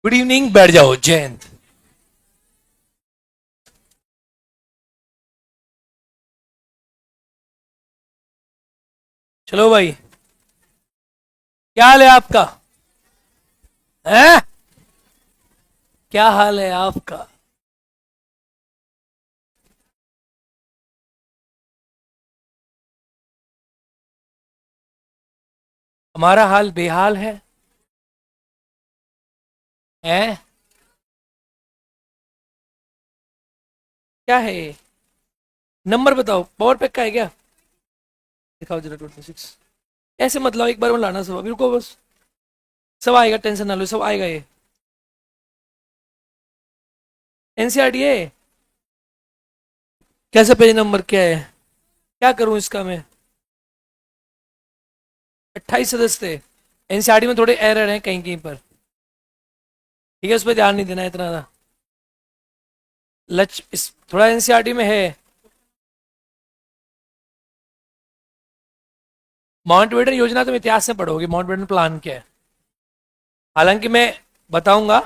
Good evening, बैठ जाओ। जयंत, चलो भाई, क्या हाल है आपका? हैं? क्या हाल है आपका? हमारा हाल बेहाल है। हैं? क्या है ये? नंबर बताओ, पावर पैक का है क्या? दिखाओ जरा 26। ऐसे मत लाओ, एक बार में लाना सब। अभी रुको बस, सब आएगा, टेंशन ना लो, सब आएगा ये। एनसीईआरटी है। कैसे पेज नंबर क्या है? क्या करूं इसका मैं? 28 सदस्य थे। एनसीईआरटी में थोड़े एरर हैं कहीं कहीं पर। ठीक है, उस पर ध्यान नहीं देना इतना ज़्यादा। थोड़ा एनसीईआरटी में है। माउंटबेटन योजना तुम इतिहास से पढ़ोगे, माउंटबेटन प्लान क्या है। हालांकि मैं बताऊंगा।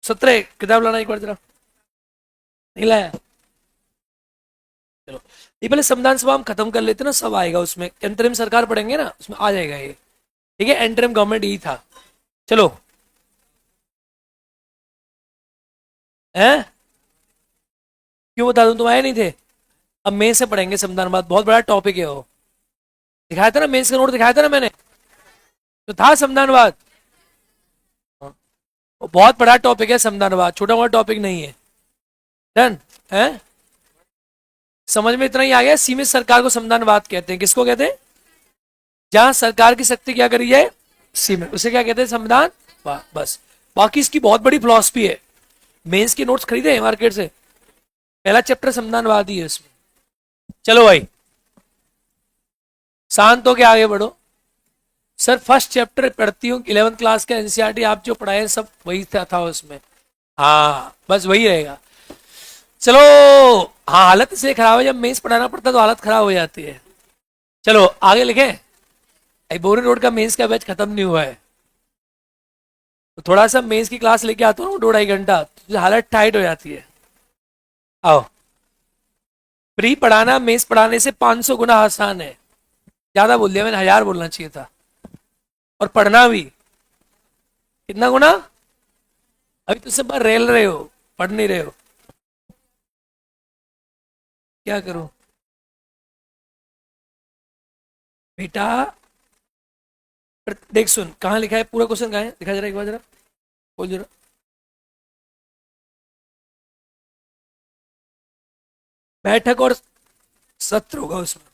17 किताब लाना एक बार जरा। नहीं लाया? चलो, ये पहले संविधान सभा हम खत्म कर लेते ना, सब आएगा उसमें। अंतरिम सरकार पढ़ेंगे ना, उसमें आ जाएगा ये। ठीक है, अंतरिम गवर्नमेंट यही था। चलो। हैं? क्यों बता दूं, तुम आए नहीं थे? अब मेन से पढ़ेंगे संविधानवाद, बहुत बड़ा टॉपिक है वो। दिखाया था ना, मेंस का नोट दिखाया था ना मैंने। तो था संविधानवाद। वो बहुत बड़ा टॉपिक है संविधानवाद, छोटा मोटा टॉपिक नहीं है। डन है। समझ में इतना ही आ गया। सीमित सरकार को संविधानवाद कहते हैं। किसको कहते हैं? जहां सरकार की शक्ति क्या करी जाए, सीमित, उसे क्या कहते हैं? संविधान। बस। बाकी इसकी बहुत बड़ी फिलॉसफी है। मेंस के नोट्स खरीदे मार्केट से, पहला चैप्टर संविधानवाद ही है इसमें। चलो भाई, शांत होके आगे बढ़ो। सर फर्स्ट चैप्टर पढ़ती हूँ 11th क्लास का एनसीईआरटी, आप जो पढ़ाए सब वही था उसमें। हाँ, बस वही रहेगा। चलो। हाँ, हालत इसलिए खराब है, जब मेंस पढ़ाना पड़ता है तो हालत खराब हो जाती है। चलो आगे लिखें। बोरी रोड का मेंस का बैच खत्म नहीं हुआ है, तो थोड़ा सा मेंस की क्लास लेके आता हूँ 2-2.5 घंटा, तो हालत टाइट हो जाती है। आओ। प्री पढ़ाना मेंस पढ़ाने से 500 गुना आसान है। ज्यादा बोल दिया मैंने, 1000 बोलना चाहिए था। और पढ़ना भी कितना गुना? अभी तो सब रेल रहे हो, पढ़ नहीं रहे हो। क्या करूं बेटा? देख सुन, कहाँ लिखा है पूरा क्वेश्चन? कहाँ है, दिखा जरा एक बार, जरा बोल जरा। बैठक और सत्र होगा उसमें।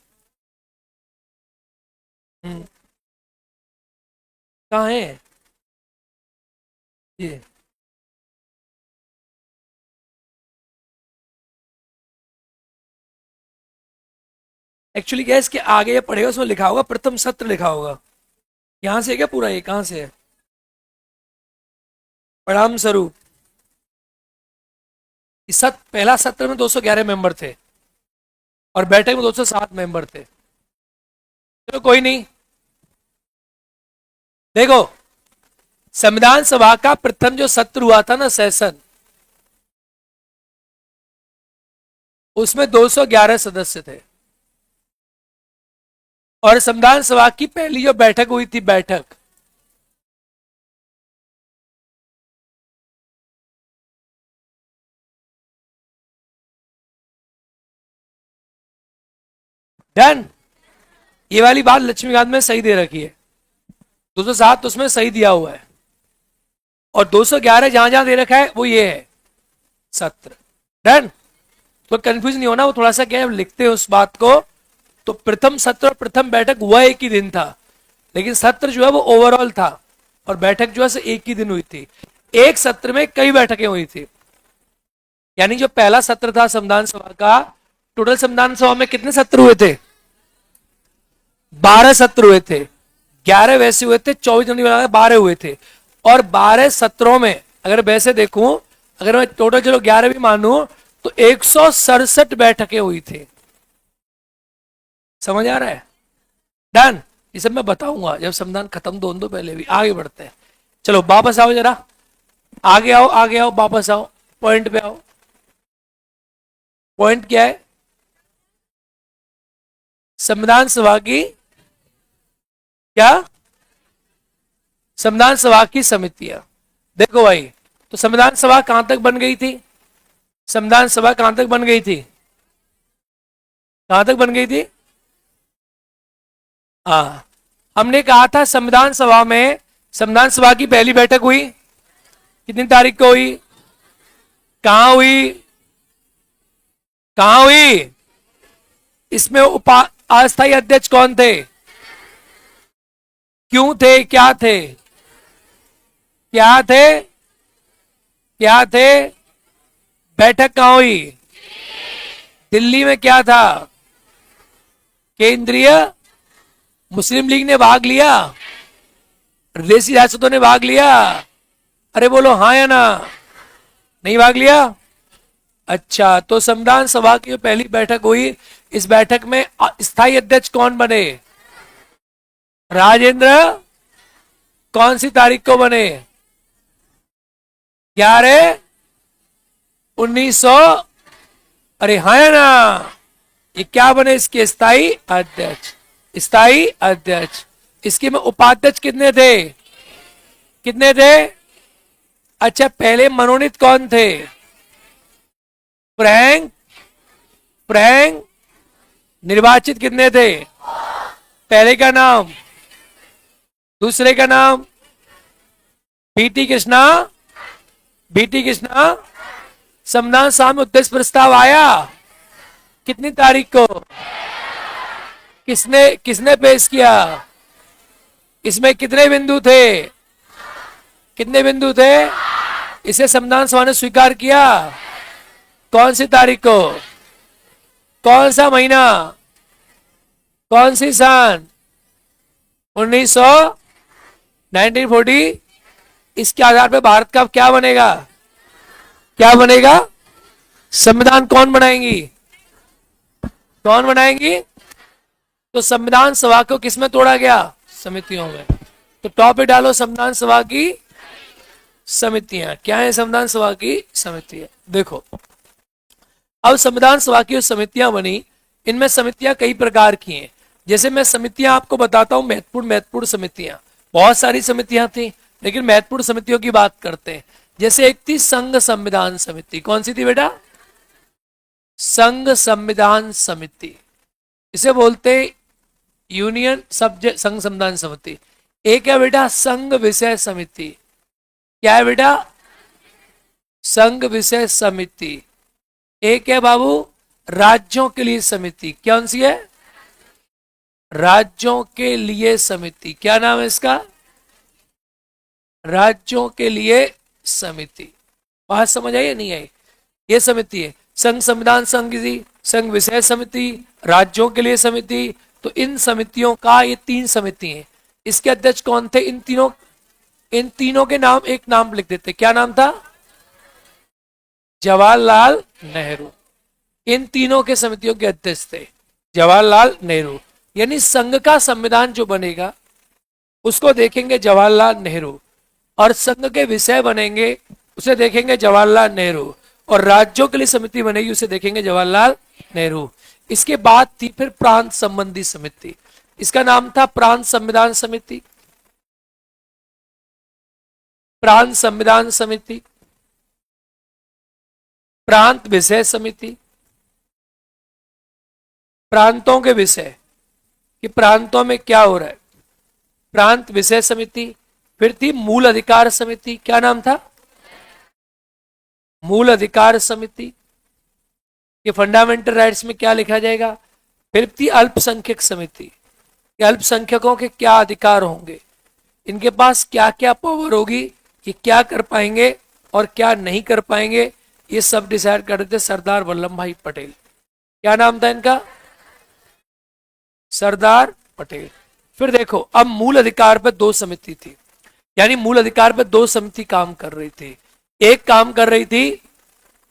कहाँ है ये? एक्चुअली क्या है, इसके आगे ये पढ़ेगा, उसमें लिखा होगा प्रथम सत्र लिखा होगा। यहाँ से है क्या पूरा? ये कहाँ से है? परिणाम स्वरूप पहला सत्र में 211 मेंबर थे और बैठक में 207 मेंबर थे। चलो कोई नहीं। देखो, संविधान सभा का प्रथम जो सत्र हुआ था ना, सेशन, उसमें 211 सदस्य थे। और संविधान सभा की पहली जो बैठक हुई थी, बैठक, डन। ये वाली बात लक्ष्मीकांत में सही दे रखी है। 207 उसमें सही दिया हुआ है, और 211 जहां जहां दे रखा है वो ये है सत्र। डन। तो कंफ्यूज नहीं होना, वो थोड़ा सा क्या है, लिखते हैं उस बात को। तो प्रथम सत्र और प्रथम बैठक हुआ एक ही दिन था, लेकिन सत्र जो है वो ओवरऑल था, और बैठक जो है एक ही दिन हुई थी। एक सत्र में कई बैठकें हुई थी। यानी जो पहला सत्र था संविधान सभा का, टोटल संविधान सभा में कितने सत्र हुए थे? 12 सत्र हुए थे। 11 वैसे हुए थे, 24 12 हुए थे। और 12 सत्रों में अगर वैसे देखूं, अगर मैं टोटल चलो 11 भी मानूं, तो 167 बैठकें हुई थी। समझ आ रहा है? डन। ये सब मैं बताऊंगा जब संविधान खत्म, दोनों पहले भी। आगे बढ़ते हैं। चलो वापस आओ जरा, आगे आओ आगे आओ, वापस आओ, पॉइंट पे आओ। पॉइंट क्या है? संविधान सभा की क्या? संविधान सभा की समितियां। देखो भाई, तो संविधान सभा कहां तक बन गई थी? संविधान सभा कहां तक बन गई थी? कहां तक बन गई थी? हाँ, हमने कहा था संविधान सभा में, संविधान सभा की पहली बैठक हुई कितनी तारीख को हुई? कहां हुई? कहां हुई? इसमें अस्थायी अध्यक्ष कौन थे? क्यों थे? क्या थे? क्या थे? क्या थे? बैठक कहां हुई? दिल्ली में। क्या था? केंद्रीय मुस्लिम लीग ने भाग लिया, विदेशी रियासतों ने भाग लिया? अरे बोलो हाँ या ना? नहीं भाग लिया? अच्छा, तो संविधान सभा की पहली बैठक हुई, इस बैठक में स्थायी अध्यक्ष कौन बने? राजेंद्र। कौन सी तारीख को बने? 11/1900। अरे हाँ या ना? ये क्या बने इसके? स्थायी अध्यक्ष। स्थायी अध्यक्ष। इसके में उपाध्यक्ष कितने थे? कितने थे? अच्छा, पहले मनोनीत कौन थे? फ्रैंक। फ्रैंक। निर्वाचित कितने थे? पहले का नाम, दूसरे का नाम? बीटी कृष्णा। बीटी कृष्णा। संविधान सभा में उद्देश्य प्रस्ताव आया कितनी तारीख को? किसने किसने पेश किया? इसमें कितने बिंदु थे? कितने बिंदु थे? इसे संविधान सभा ने स्वीकार किया कौन सी तारीख को? कौन सा महीना? कौन सी सन? 1940। इसके आधार पर भारत का क्या बनेगा? क्या बनेगा? संविधान कौन बनाएंगी? कौन बनाएंगी? तो संविधान सभा को किसमें तोड़ा गया? समितियों में। तो टॉप पे डालो संविधान सभा की समितियां। क्या है संविधान सभा की समितियां? देखो, अब संविधान सभा की जो समितियां बनी, इनमें समितियां कई प्रकार की हैं। जैसे मैं समितियां आपको बताता हूं, महत्वपूर्ण समितियां, बहुत सारी समितियां थी, लेकिन महत्वपूर्ण समितियों की बात करते हैं। जैसे एक थी संघ संविधान समिति। कौन सी थी बेटा? संघ संविधान समिति। इसे बोलते यूनियन सब्जेक्ट संघ संविधान समिति। एक है बेटा संघ विषय समिति। क्या है बेटा? संघ विषय समिति। एक है बाबू राज्यों के लिए समिति। कौन सी है? राज्यों के लिए समिति। क्या नाम है इसका? राज्यों के लिए समिति। बात समझ आई या नहीं आई? ये समिति है संघ संविधान समिति, संघ विषय समिति, राज्यों के लिए समिति। तो इन समितियों का, ये 3 समिति हैं। इसके अध्यक्ष कौन थे? इन तीनों के नाम, एक नाम लिख देते। क्या नाम था? जवाहरलाल नेहरू। इन तीनों के समितियों के अध्यक्ष थे जवाहरलाल नेहरू। यानी संघ का संविधान जो बनेगा उसको देखेंगे जवाहरलाल नेहरू, और संघ के विषय बनेंगे उसे देखेंगे जवाहरलाल नेहरू, और राज्यों के लिए समिति बनेगी उसे देखेंगे जवाहरलाल नेहरू। इसके बाद थी फिर प्रांत संबंधी समिति। इसका नाम था प्रांत संविधान समिति, प्रांत संविधान समिति, प्रांत विषय समिति। प्रांतों के विषय कि प्रांतों में क्या हो रहा है, प्रांत विषय समिति। फिर थी मूल अधिकार समिति। क्या नाम था? मूल अधिकार समिति। ये फंडामेंटल राइट्स में क्या लिखा जाएगा। फिर थी अल्पसंख्यक समिति, कि अल्पसंख्यकों के क्या अधिकार होंगे, इनके पास क्या क्या पावर होगी, ये क्या कर पाएंगे और क्या नहीं कर पाएंगे, ये सब डिसाइड कर रहे थे सरदार वल्लभ भाई पटेल। क्या नाम था इनका? सरदार पटेल। फिर देखो, अब मूल अधिकार पर 2 समिति थी, यानी मूल अधिकार पर 2 समिति काम कर रही थी। एक काम कर रही थी,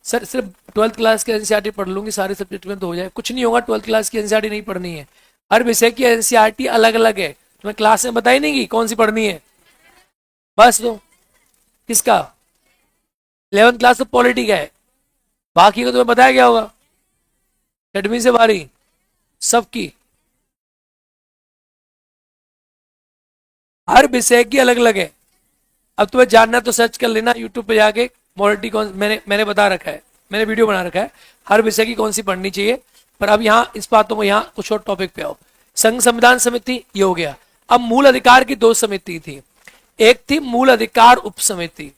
सर सिर्फ 12th क्लास की एनसीईआरटी पढ़ लूंगी सारे सब्जेक्ट में तो हो जाए। कुछ नहीं होगा, 12th क्लास की एनसीईआरटी नहीं पढ़नी है। हर विषय की एनसीईआरटी अलग अलग है, तुम्हें क्लास में बताई नहीं कि कौन सी पढ़नी है, बस तो किसका? 11th क्लास तो पॉलिटी का है, बाकी को तुम्हें बताया गया होगा, छठवीं से 12वीं सबकी, हर विषय की अलग अलग है। अब तुम्हें जानना तो सर्च कर लेना यूट्यूब पे जाके, पॉलिटी कौन, मैंने बता रखा है, मैंने वीडियो बना रखा है हर विषय की कौन सी पढ़नी चाहिए। पर अब यहाँ इस बातों को, यहाँ कुछ और टॉपिक पे आओ। संघ संविधान समिति ये हो गया। अब मूल अधिकार की दो समिति थी, एक थी मूल अधिकार उप समिति,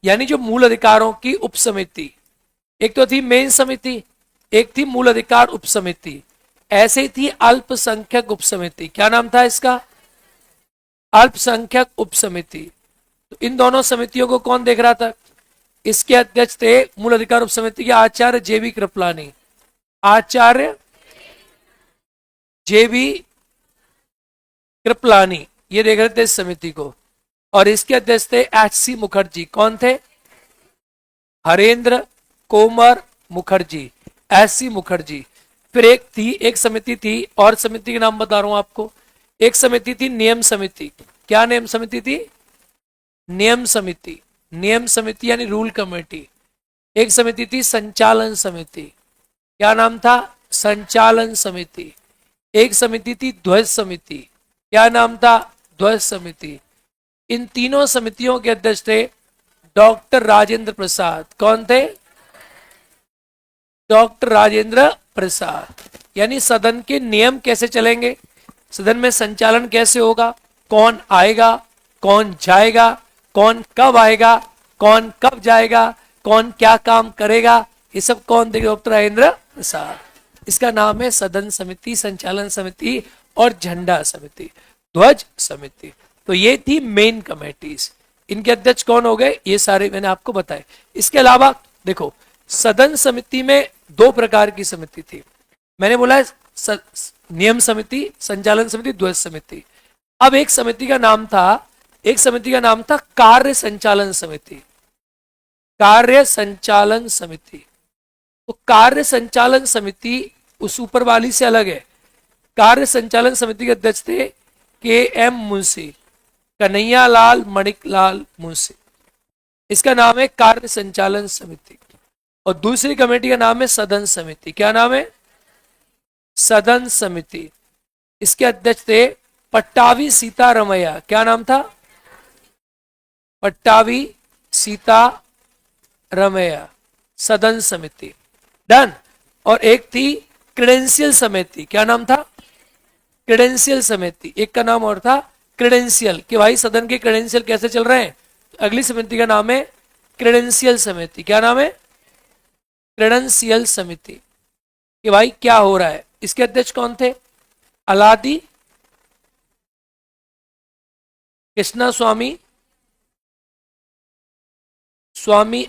यानी जो मूल अधिकारों की उप समिति, एक तो थी मेन समिति, एक थी मूल अधिकार उप समिति। ऐसे ही थी अल्पसंख्यक उप समिति, क्या नाम था इसका? अल्पसंख्यक उप समिति। तो इन दोनों समितियों को कौन देख रहा था? इसके अध्यक्ष थे मूल अधिकार उप समिति के आचार्य जेबी कृपलानी, आचार्य जेबी कृपलानी ये देख रहे थे इस समिति को। और इसके अध्यक्ष थे एच.सी. मुखर्जी। कौन थे? हरेंद्र कोमर मुखर्जी, एच.सी. मुखर्जी। फिर एक समिति थी, और समिति के नाम बता रहा हूं आपको। एक समिति थी नियम समिति। क्या नियम समिति थी? नियम समिति, नियम समिति यानी रूल कमेटी। एक समिति थी संचालन समिति, क्या नाम था? संचालन समिति। एक समिति थी ध्वज समिति, क्या नाम था? ध्वज समिति। इन तीनों समितियों के अध्यक्ष थे डॉक्टर राजेंद्र प्रसाद। कौन थे? डॉक्टर राजेंद्र प्रसाद। यानी सदन के नियम कैसे चलेंगे, सदन में संचालन कैसे होगा, कौन आएगा, कौन जाएगा, कौन कब आएगा, कौन कब जाएगा, कौन क्या काम करेगा, ये सब कौन देगा? डॉक्टर राजेंद्र प्रसाद। इसका नाम है सदन समिति, संचालन समिति और झंडा समिति, ध्वज समिति। तो ये थी मेन कमेटीज। इनके अध्यक्ष कौन हो गए? ये सारे मैंने आपको बताए। इसके अलावा देखो, सदन समिति में दो प्रकार की समिति थी। मैंने बोला है नियम समिति, संचालन समिति, ध्वज समिति। अब एक समिति का नाम था कार्य संचालन समिति। कार्य संचालन समिति। तो कार्य संचालन समिति उस ऊपर वाली से अलग है। कार्य संचालन समिति के अध्यक्ष थे के.एम. मुंशी, कन्हैया लाल मणिकलाल मुंशी। इसका नाम है कार्य संचालन समिति। और दूसरी कमेटी का नाम है सदन समिति। क्या नाम है? सदन समिति। इसके अध्यक्ष थे पट्टावी सीतारमैया। क्या नाम था? पट्टावी सीतारमैया, सदन समिति। डन। और एक थी क्रेडेंशियल समिति। क्या नाम था? क्रेडेंशियल समिति। एक का नाम और था क्रेडेंशियल, कि भाई सदन के क्रेडेंशियल कैसे चल रहे हैं। अगली समिति का नाम है क्रेडेंशियल समिति। क्या नाम है? क्रेडेंशियल समिति, कि भाई क्या हो रहा है। इसके अध्यक्ष कौन थे? अलादी कृष्णा स्वामी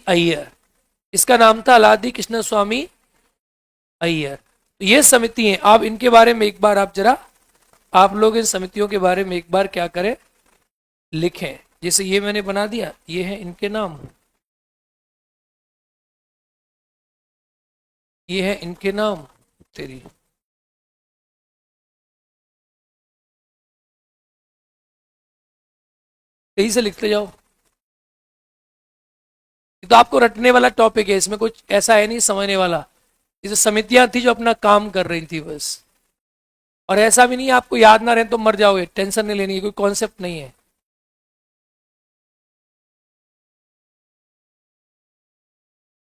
अय्यर। इसका नाम था अलादी कृष्ण स्वामी अय्यर। तो ये समिति है। आप इनके बारे में एक बार आप लोग इन समितियों के बारे में एक बार क्या करें, लिखें। जैसे ये मैंने बना दिया, ये है इनके नाम, ये है इनके नाम। तेरी यही से लिखते जाओ। ये तो आपको रटने वाला टॉपिक है, इसमें कुछ ऐसा है नहीं समझने वाला। ये जो समितियां थी जो अपना काम कर रही थी बस। और ऐसा भी नहीं है आपको याद ना रहे तो मर जाओगे, टेंशन नहीं लेनी है, कोई कॉन्सेप्ट नहीं है।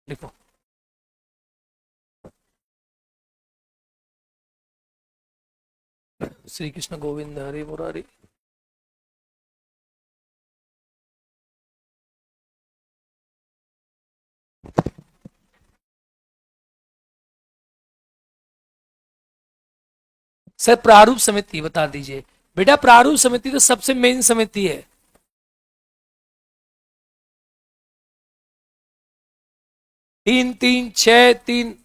लिखो। श्री कृष्ण गोविंद हरे मुरारी। सर प्रारूप समिति बता दीजिए। बेटा प्रारूप समिति तो सबसे मेन समिति है। तीन तीन छह तीन,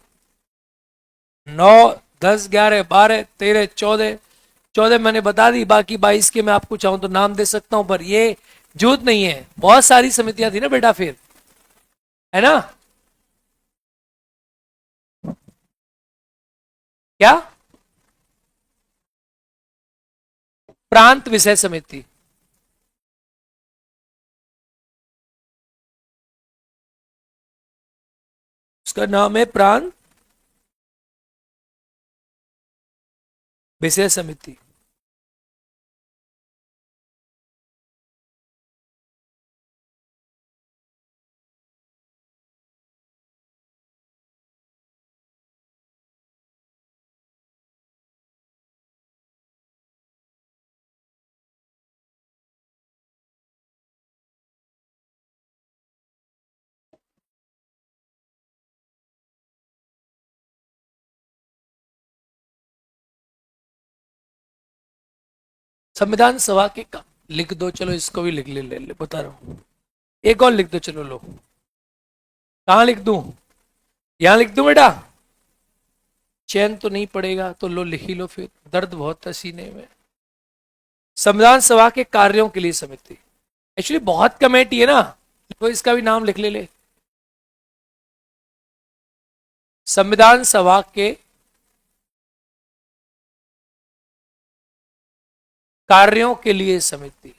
9 10 11 12 13 14, 14 मैंने बता दी। बाकी 22 के मैं आपको चाहूं तो नाम दे सकता हूं, पर ये जरूरत नहीं है। बहुत सारी समितियां थी ना बेटा, फिर है ना। क्या? प्रांत विषय समिति। उसका नाम है प्रांत विषय समिति। संविधान सभा के लिख दो, चलो इसको भी लिख ले बता रहा हूं। एक और लिख दो, चलो लो। कहां लिख दूं? यहां लिख दूं बेटा? चैन तो नहीं पड़ेगा तो लो, लिख ही लो फिर, दर्द बहुत है सीने में। संविधान सभा के कार्यों के लिए समिति, एक्चुअली बहुत कमेटी है ना, तो इसका भी नाम लिख ले। संविधान सभा के कार्यों के लिए समिति।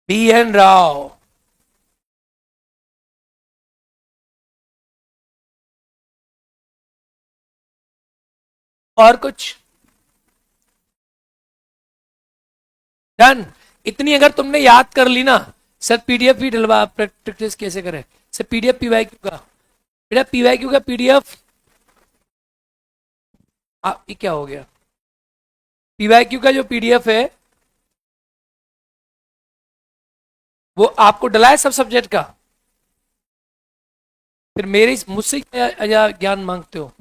BN राव। और कुछ? डन। इतनी अगर तुमने याद कर ली ना, सर पीडीएफ भी डलवा, प्रैक्टिस कैसे करें सर, पीडीएफ पीवाईक्यू का, बेटा पीवाईक्यू का पीडीएफ। ये क्या हो गया? पीवाईक्यू का जो पीडीएफ है वो आपको डला है सब सब्जेक्ट का। फिर मेरे मुझसे क्या ज्ञान मांगते हो?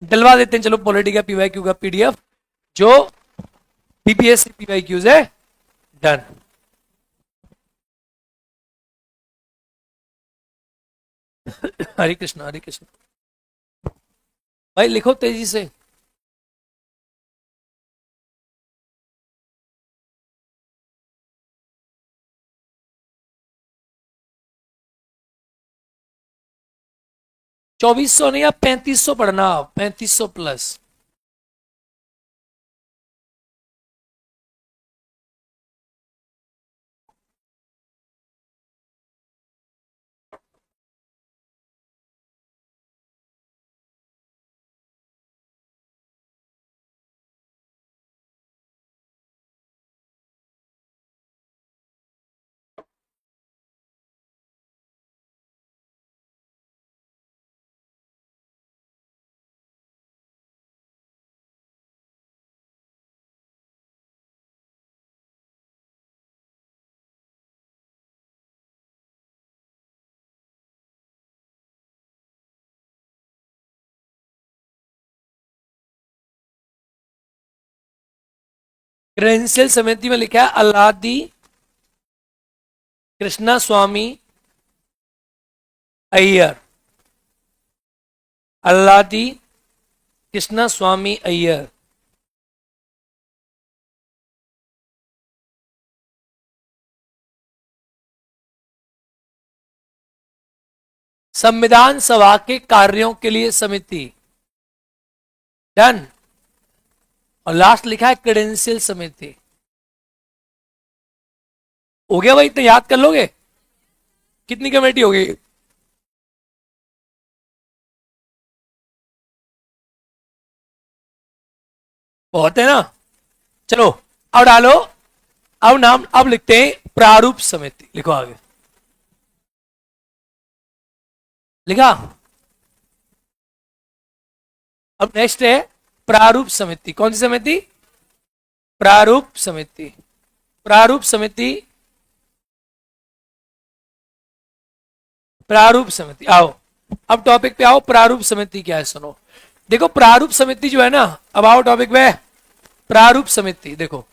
डलवा देते हैं, चलो पॉलिटी का पीवाईक्यू का पीडीएफ जो बीपीएससी पीवाईक्यूज है। डन। हरे कृष्ण हरे कृष्ण। भाई लिखो तेजी से। चौबीस सौ नहीं, आप 3500 पढ़ना, 3500 प्लस। क्रेडेंशियल समिति में लिखा है अल्लादी कृष्णा स्वामी अय्यर। अल्लादी कृष्णा स्वामी अय्यर। संविधान सभा के कार्यों के लिए समिति। डन। और लास्ट लिखा है क्रेडेंशियल समिति। हो गया भाई, इतना याद कर लोगे? कितनी कमेटी हो गई? बहुत है ना। चलो अब डालो, अब नाम अब लिखते हैं प्रारूप समिति। लिखो आगे। लिखा? अब नेक्स्ट है प्रारूप समिति। कौन सी समिति? प्रारूप समिति। प्रारूप समिति। प्रारूप समिति आओ, अब टॉपिक पे आओ। प्रारूप समिति क्या है सुनो। देखो प्रारूप समिति जो है ना, अब आओ टॉपिक पे। प्रारूप समिति देखो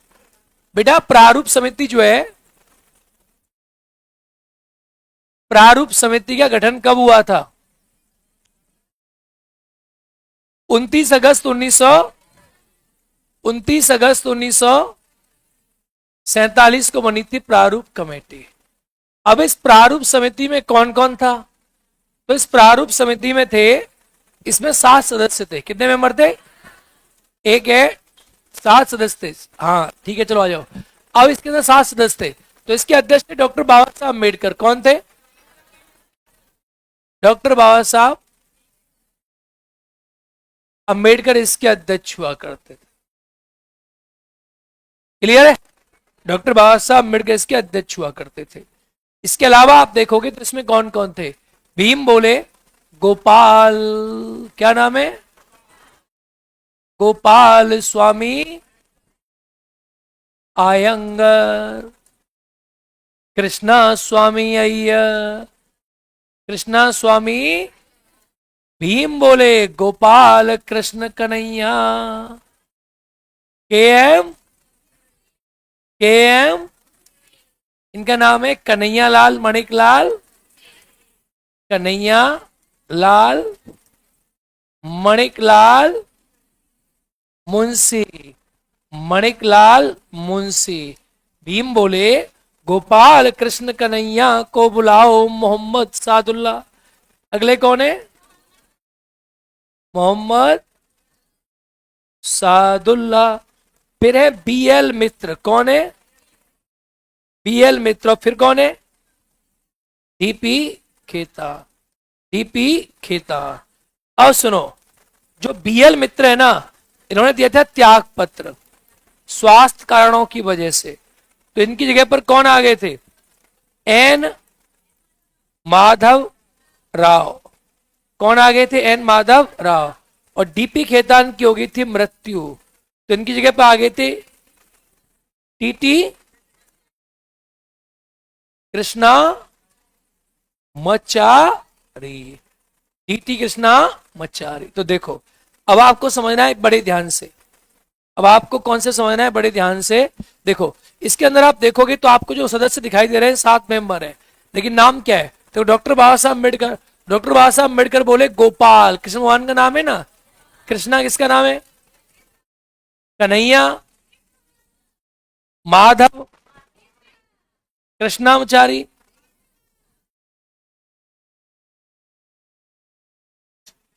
बेटा, प्रारूप समिति जो है, प्रारूप समिति का गठन कब हुआ था? 29 अगस्त 1947 को बनी थी प्रारूप कमेटी। अब इस प्रारूप समिति में कौन कौन था? तो इस प्रारूप समिति में थे इसमें 7 सदस्य थे। कितने मेंबर थे? एक है, 7 सदस्य थे। हाँ ठीक है, चलो आ जाओ। अब इसके अंदर 7 सदस्य थे, तो इसके अध्यक्ष थे डॉक्टर बाबा साहब अम्बेडकर। कौन थे? डॉक्टर बाबा साहब अम्बेडकर इसके अध्यक्ष हुआ करते थे। क्लियर है? डॉक्टर बाबा साहब अम्बेडकर इसके अध्यक्ष हुआ करते थे। इसके अलावा आप देखोगे तो इसमें कौन कौन थे? भीम बोले, गोपाल, क्या नाम है? गोपाल स्वामी आयंगर, कृष्णा स्वामी अय्यर, कृष्णा स्वामी, भीम बोले, गोपाल कृष्ण कन्हैया, के एम, के एम, इनका नाम है कन्हैया लाल, मणिक लाल, कन्हैया लाल, मणिक लाल मुंशी, मणिक लाल मुंशी। भीम बोले, गोपाल कृष्ण कन्हैया को बुलाओ मोहम्मद सादुल्ला। अगले कौन है? मोहम्मद सादुल्ला। फिर है बीएल मित्र। कौन है? बीएल मित्र। और फिर कौन है? डीपी खेता, डीपी खेता। अब सुनो, जो बीएल मित्र है ना, इन्होंने दिया था त्याग पत्र स्वास्थ्य कारणों की वजह से। तो इनकी जगह पर कौन आ गए थे? एन माधव राव। कौन आ गए थे? एन माधव राव। और डीपी खेतान की हो गई थी मृत्यु, तो इनकी जगह पर आ गए थे टीटी कृष्णा मचारी, टीटी कृष्णा मचारी। तो देखो, अब आपको समझना है बड़े ध्यान से। अब आपको कौन से समझना है बड़े ध्यान से। देखो, इसके अंदर आप देखोगे तो आपको जो सदस्य दिखाई दे रहे हैं 7 मेंबर है, लेकिन नाम क्या है? तो डॉक्टर बाबा साहब अम्बेडकर। डॉक्टर बाबा साहब अम्बेडकर बोले गोपाल, कृष्ण भगवान का नाम है ना। कृष्णा किसका नाम है? कन्हैया, माधव, कृष्णामचारी।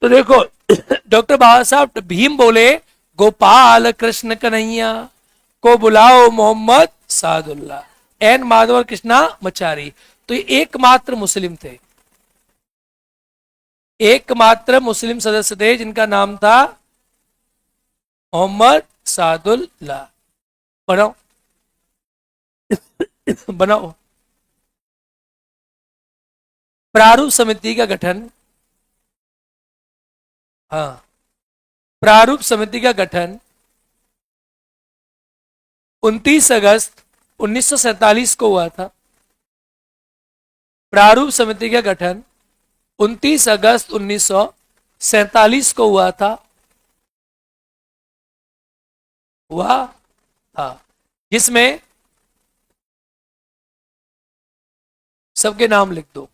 तो देखो, डॉक्टर बाबा साहब भीम बोले, गोपाल कृष्ण कन्हैया को बुलाओ मोहम्मद सादुल्ला। एन माधव और कृष्णा मचारी। तो ये एकमात्र मुस्लिम थे, एकमात्र मुस्लिम सदस्य थे जिनका नाम था मोहम्मद सादुल्ला। बनाओ, बनाओ। प्रारूप समिति का गठन, हाँ, प्रारूप समिति का गठन 29 अगस्त 1947 को हुआ था। प्रारूप समिति का गठन 29 अगस्त 1947 को हुआ था, हुआ था, जिसमें सबके नाम लिख दो,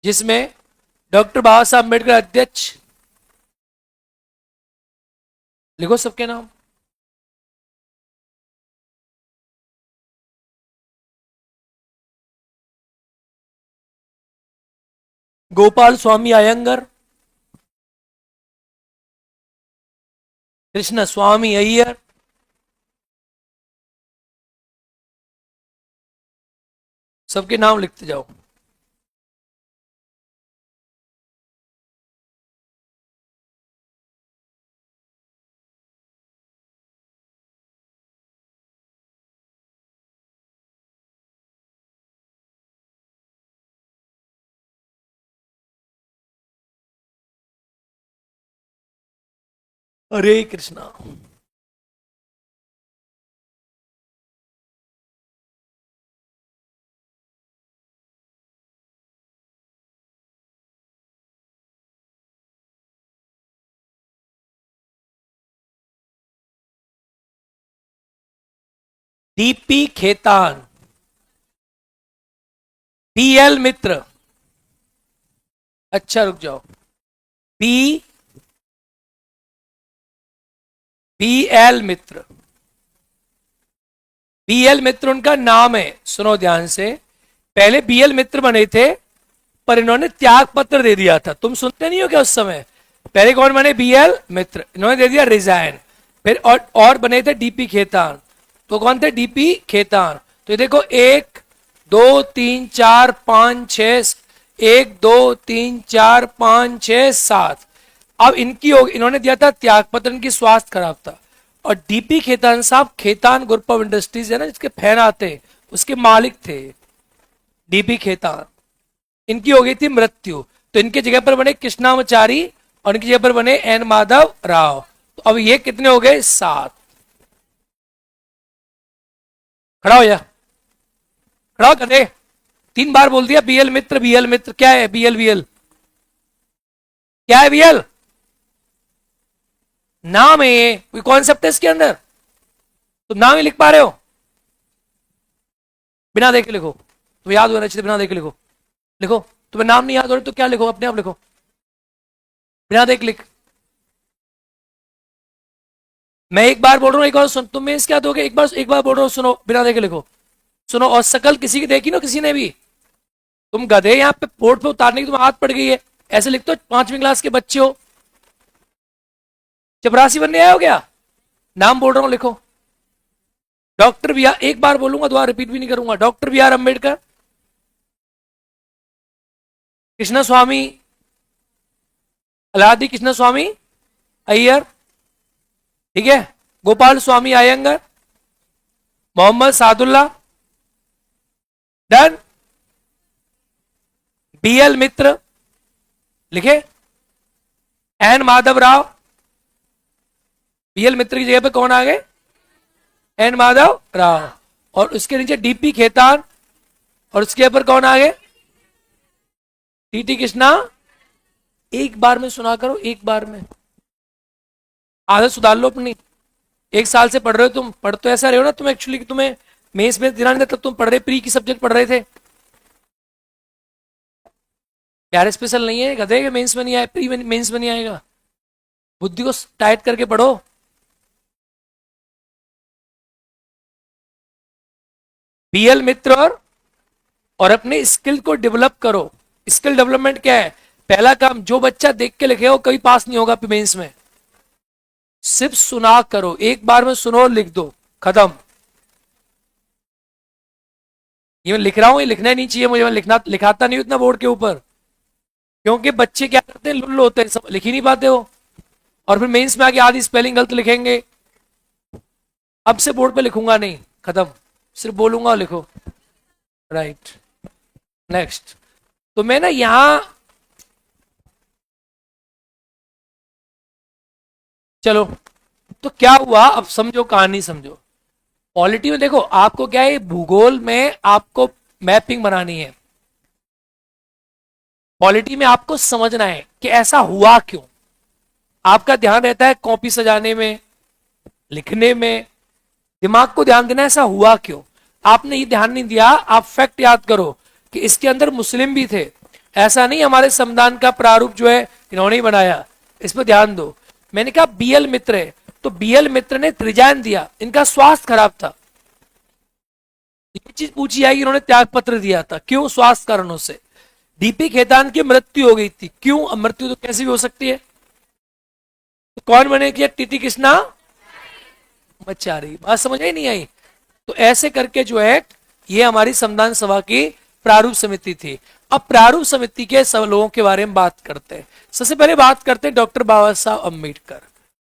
जिसमें डॉक्टर बाबा साहब अम्बेडकर अध्यक्ष, लिखो सबके नाम। गोपाल स्वामी अयंगर, कृष्ण स्वामी अय्यर, सबके नाम लिखते जाओ। हरे कृष्णा। डीपी खेतान, बीएल मित्र, अच्छा रुक जाओ, बी बीएल मित्र, बीएल मित्र उनका नाम है। सुनो ध्यान से, पहले बीएल मित्र बने थे, पर इन्होंने त्याग पत्र दे दिया था। तुम सुनते नहीं हो क्या उस समय? पहले कौन बने? बीएल मित्र, इन्होंने दे दिया रिजाइन। फिर और बने थे डीपी खेतान। तो कौन थे? डीपी खेतान। तो ये देखो 1 2 3 4 5 6, 1 2 3 4 5 6 7। अब इनकी इन्होंने दिया था त्यागपत्र, इनकी स्वास्थ्य खराब था। और डीपी खेतान साहब खेतान ग्रुप ऑफ इंडस्ट्रीज है ना जिसके फैन आते हैं, उसके मालिक थे डीपी खेतान। इनकी हो गई थी मृत्यु, तो इनके जगह पर बने कृष्णामाचारी और इनकी जगह पर बने एन माधव राव। तो अब ये कितने हो गए? 7। खड़ा हो जा, खड़ा हो कर दे। 3 बार बोल दिया बीएल मित्र, बीएल मित्र। क्या है बीएल? बीएल क्या है? बीएल नाम है, ये कोई कॉन्सेप्ट है इसके अंदर? तुम नाम ही लिख पा रहे हो? बिना देखे लिखो, तो याद होना चाहिए। बिना देखे लिखो, लिखो। तुम्हें नाम नहीं याद हो रहा तो क्या लिखो? अपने आप लिखो, बिना देख लिख। मैं एक बार बोल रहा हूं, एक बार सुन। तुम क्या दोगे? एक बार बोल रहा हूं, सुनो, बिना देखे लिखो। सुनो। और शकल किसी की देखी ना किसी ने भी? तुम गधे, यहाँ पे बोर्ड पे उतारने की तुम आदत पड़ गई है। ऐसे लिख दो, 5वीं क्लास के बच्चे हो, चपरासी बनने आए हो क्या? नाम बोल रहा हूं, लिखो। डॉक्टर बी आर, एक बार बोलूंगा, दोबारा रिपीट भी नहीं करूंगा। Doctor B R Ambedkar, Krishna Swami Aladi, Krishna Swami Ayyar, ठीक है, गोपाल स्वामी आयंगर, मोहम्मद सादुल्ला, डन। बीएल मित्र लिखे, एन माधव राव। बीएल मित्र की जगह पे कौन आ गए? एन माधव राव। और उसके नीचे डीपी खेतान, और उसके ऊपर कौन आ गए? टीटी कृष्णा। एक बार में सुना करो, एक बार में। आदत सुधार लो अपनी। 1 साल से पढ़ रहे हो तुम, पढ़ तो ऐसा रहे हो ना तुम एक्चुअली, तुम्हें मेंस में ध्यान नहीं था, तब तुम पढ़ रहे, प्री की सब्जेक्ट पढ़ रहे थे। प्यारे स्पेशल नहीं है गधे के, मेंस में नहीं आए, प्री मेंस में नहीं आएगा। बुद्धि को टाइट करके पढ़ो। बीएल मित्र और अपने स्किल को डेवलप करो। स्किल डेवलपमेंट क्या है? पहला काम, जो बच्चा देख के लिखे हो कभी पास नहीं होगा मेंस में। सिर्फ सुना करो, एक बार में सुनो और लिख दो, खत्म। ये मैं लिख रहा हूं, ये लिखना ही नहीं चाहिए मुझे, मैं लिखाता नहीं हूं इतना बोर्ड के ऊपर, क्योंकि बच्चे क्या करते हैं, लुल्ल होते हैं, सब लिख ही नहीं पाते हो, और फिर मेंस में आके आधी स्पेलिंग गलत लिखेंगे। अब से बोर्ड पे लिखूंगा नहीं, खत्म, सिर्फ बोलूंगा और लिखो। Right, next. तो मैं ना यहां, चलो, तो क्या हुआ अब समझो, कहानी समझो। पॉलिटी में देखो, आपको क्या है, भूगोल में आपको मैपिंग बनानी है। पॉलिटी में आपको समझना है कि ऐसा हुआ क्यों। आपका ध्यान रहता है कॉपी सजाने में, लिखने में, दिमाग को ध्यान देना ऐसा हुआ क्यों। आपने ये ध्यान नहीं दिया, आप फैक्ट याद करो कि इसके अंदर मुस्लिम भी थे। ऐसा नहीं हमारे संविधान का प्रारूप जो है इन्होंने ही बनाया, इस पर ध्यान दो। मैंने कहा बीएल मित्र है, तो बीएल मित्र ने रिजाइन दिया, इनका स्वास्थ्य खराब था। ये चीज पूछी जाएगी, इन्होंने त्याग पत्र दिया था, क्यों? स्वास्थ्य कारणों से। डीपी खेतान की मृत्यु हो गई थी, क्यों? अब मृत्यु तो कैसे भी हो सकती है। तो कौन बने किया? टीटी कृष्णा मचारी। बात समझ आई नहीं आई? तो ऐसे करके जो है ये हमारी संविधान सभा की प्रारूप समिति थी। अब प्रारूप समिति के सब लोगों के बारे में बात करते हैं। सबसे पहले बात करते हैं doctor Baba Saheb Ambedkar.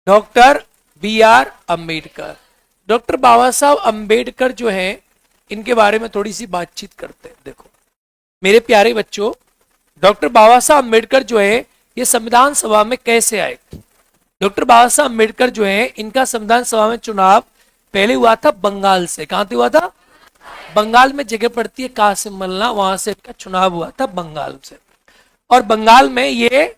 Doctor B R Ambedkar. Doctor Baba Saheb Ambedkar जो है, इनके बारे में थोड़ी सी बातचीत करते हैं। देखो मेरे प्यारे बच्चों, डॉक्टर बाबा साहब अम्बेडकर जो है ये संविधान सभा में कैसे आए। डॉक्टर बाबा साहब अम्बेडकर जो है, इनका संविधान सभा में चुनाव पहले हुआ था बंगाल से। कहां से हुआ था? बंगाल में जगह पड़ती है कासिम मल्ला, वहां से इनका चुनाव हुआ था बंगाल से। और बंगाल में ये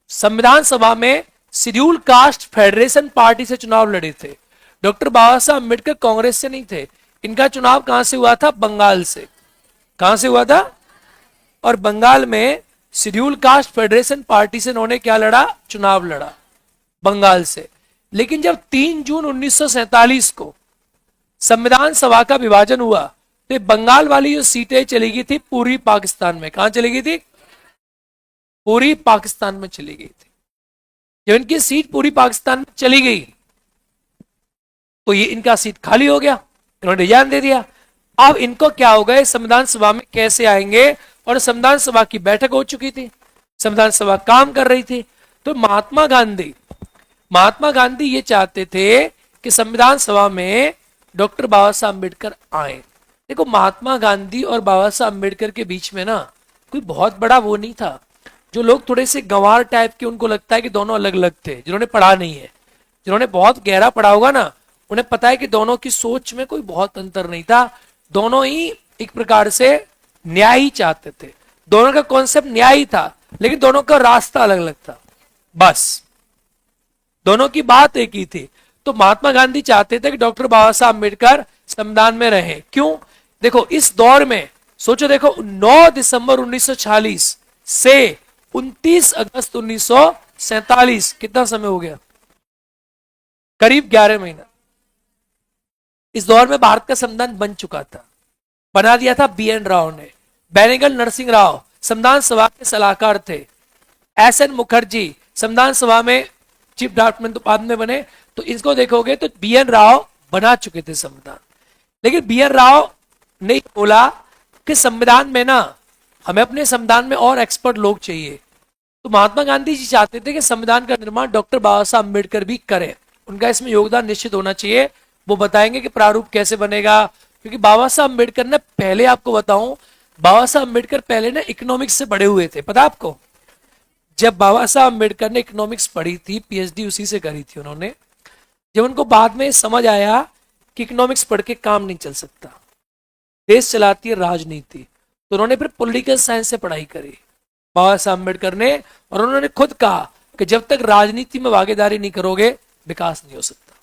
संविधान सभा में शेड्यूल कास्ट फेडरेशन पार्टी से चुनाव लड़े थे। डॉक्टर बाबा साहब अम्बेडकर कांग्रेस से नहीं थे। इनका चुनाव कहां से हुआ था? बंगाल से। कहां से हुआ था? और बंगाल में शेड्यूल कास्ट फेडरेशन पार्टी से इन्होंने क्या लड़ा? चुनाव लड़ा बंगाल से। लेकिन जब 3 जून 1947 को संविधान सभा का विभाजन हुआ, तो बंगाल वाली जो सीटें चली गई थी पूरी पाकिस्तान में, कहां चली गई थी? पूरी पाकिस्तान में चली गई थी। जब इनकी सीट पूरी पाकिस्तान में चली गई तो ये इनका सीट खाली हो गया, इन्होंने रिजाइन दे दिया। अब इनको क्या हो गए, संविधान सभा में कैसे आएंगे? और संविधान सभा की बैठक हो चुकी थी, संविधान सभा काम कर रही थी। तो महात्मा गांधी ये चाहते थे कि संविधान सभा में डॉक्टर बाबा साहब अम्बेडकर आए। देखो, महात्मा गांधी और बाबा साहब अम्बेडकर के बीच में ना कोई बहुत बड़ा वो नहीं था। जो लोग थोड़े से गंवार टाइप के, उनको लगता है कि दोनों अलग अलग थे, जिन्होंने पढ़ा नहीं है। जिन्होंने बहुत गहरा पढ़ा होगा ना, उन्हें पता है कि दोनों की सोच में कोई बहुत अंतर नहीं था। दोनों ही एक प्रकार से न्याय ही चाहते थे, दोनों का कॉन्सेप्ट न्याय ही था, लेकिन दोनों का रास्ता अलग अलग था। बस दोनों की बात एक ही थी। तो महात्मा गांधी चाहते थे कि डॉक्टर बाबा साहब अम्बेडकर संविधान में रहे। क्यों? देखो, इस दौर में सोचो, देखो 9 दिसंबर 1946 से 29 अगस्त 1947 कितना समय हो गया? करीब 11 महीना। इस दौर में भारत का संविधान बन चुका था, बना दिया था BN राव ने। बेनेगल नरसिंह राव संविधान सभा के सलाहकार थे। SN मुखर्जी संविधान सभा में चीफ ड्राफ्टमैन तो बाद में बने। तो इसको देखोगे तो BN राव बना चुके थे संविधान। लेकिन BN राव ने बोला कि संविधान में ना, हमें अपने संविधान में और एक्सपर्ट लोग चाहिए। तो महात्मा गांधी जी चाहते थे कि संविधान का निर्माण डॉक्टर बाबा साहब अम्बेडकर भी करें, उनका इसमें योगदान निश्चित होना चाहिए। वो बताएंगे कि प्रारूप कैसे बनेगा, क्योंकि बाबा साहब अम्बेडकर ने, पहले आपको बताऊं, बाबा साहब अम्बेडकर पहले ना इकोनॉमिक्स से पढ़े हुए थे, पता आपको? जब बाबा साहब अम्बेडकर ने इकोनॉमिक्स पढ़ी थी, PhD उसी से करी थी उन्होंने, जब उनको बाद में समझ आया कि इकोनॉमिक्स पढ़ के काम नहीं चल सकता, देश चलाती है राजनीति, तो उन्होंने फिर पॉलिटिकल साइंस से पढ़ाई करी बाबा साहब अम्बेडकर ने। और उन्होंने खुद कहा कि जब तक राजनीति में भागीदारी नहीं करोगे, विकास नहीं हो सकता,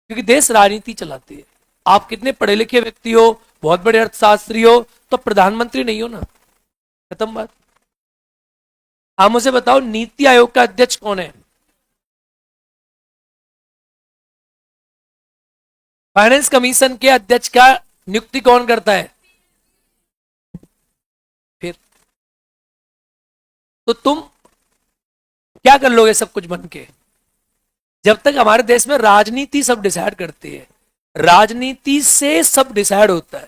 क्योंकि देश राजनीति चलाती है। आप कितने पढ़े लिखे व्यक्ति हो, बहुत बड़े अर्थशास्त्री हो, तो प्रधानमंत्री नहीं हो ना, खत्म बात। आप मुझे बताओ, नीति आयोग का अध्यक्ष कौन है? फाइनेंस कमीशन के अध्यक्ष का नियुक्ति कौन करता है? फिर तो तुम क्या कर लोगे सब कुछ बन के? जब तक हमारे देश में राजनीति सब डिसाइड करती है, राजनीति से सब डिसाइड होता है,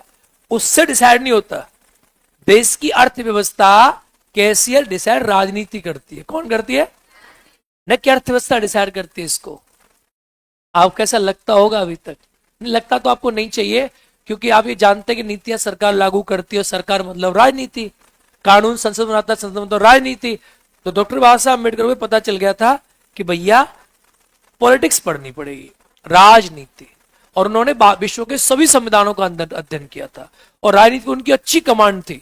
उससे डिसाइड नहीं होता। देश की अर्थव्यवस्था कैसी है, डिसाइड राजनीति करती है। कौन करती है? न कि अर्थव्यवस्था डिसाइड करती है इसको। आपको कैसा लगता होगा? अभी तक नहीं लगता तो आपको नहीं चाहिए, क्योंकि आप ये जानते हैं कि नीतियां सरकार लागू करती है, सरकार मतलब राजनीति, कानून संसद बनाता है, संसद मतलब राजनीति। तो डॉक्टर बाबा साहब अम्बेडकर को पता चल गया था कि भैया पॉलिटिक्स पढ़नी पड़ेगी, राजनीति। और उन्होंने विश्व के सभी संविधानों का अध्ययन किया था, और राजनीति उनकी अच्छी कमांड थी,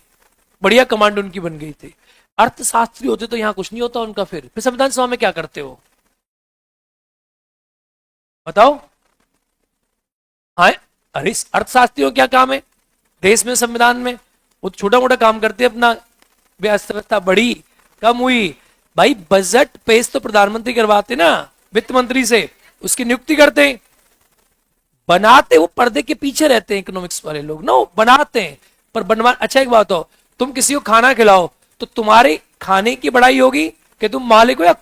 बढ़िया कमांड उनकी बन गई थी। अर्थशास्त्री होते तो यहां कुछ नहीं होता उनका। फिर संविधान सभा में क्या करते हो बताओ? हाँ, अरे अर्थशास्त्रियों क्या काम है देश में, संविधान में? वो छोटा मोटा काम करते हैं अपना, व्यवस्था बढ़ी कम हुई, भाई बजट पेश तो प्रधानमंत्री करवाते ना वित्त मंत्री से, उसकी नियुक्ति करते हैं। बनाते वो पर्दे के पीछे रहते हैं इकोनॉमिक्स वाले लोग ना, बनाते हैं पर बनवा। अच्छा एक बात हो, तुम किसी को खाना खिलाओ तो तुम्हारे खाने की बड़ाई होगी कि तुम मालिक हो, या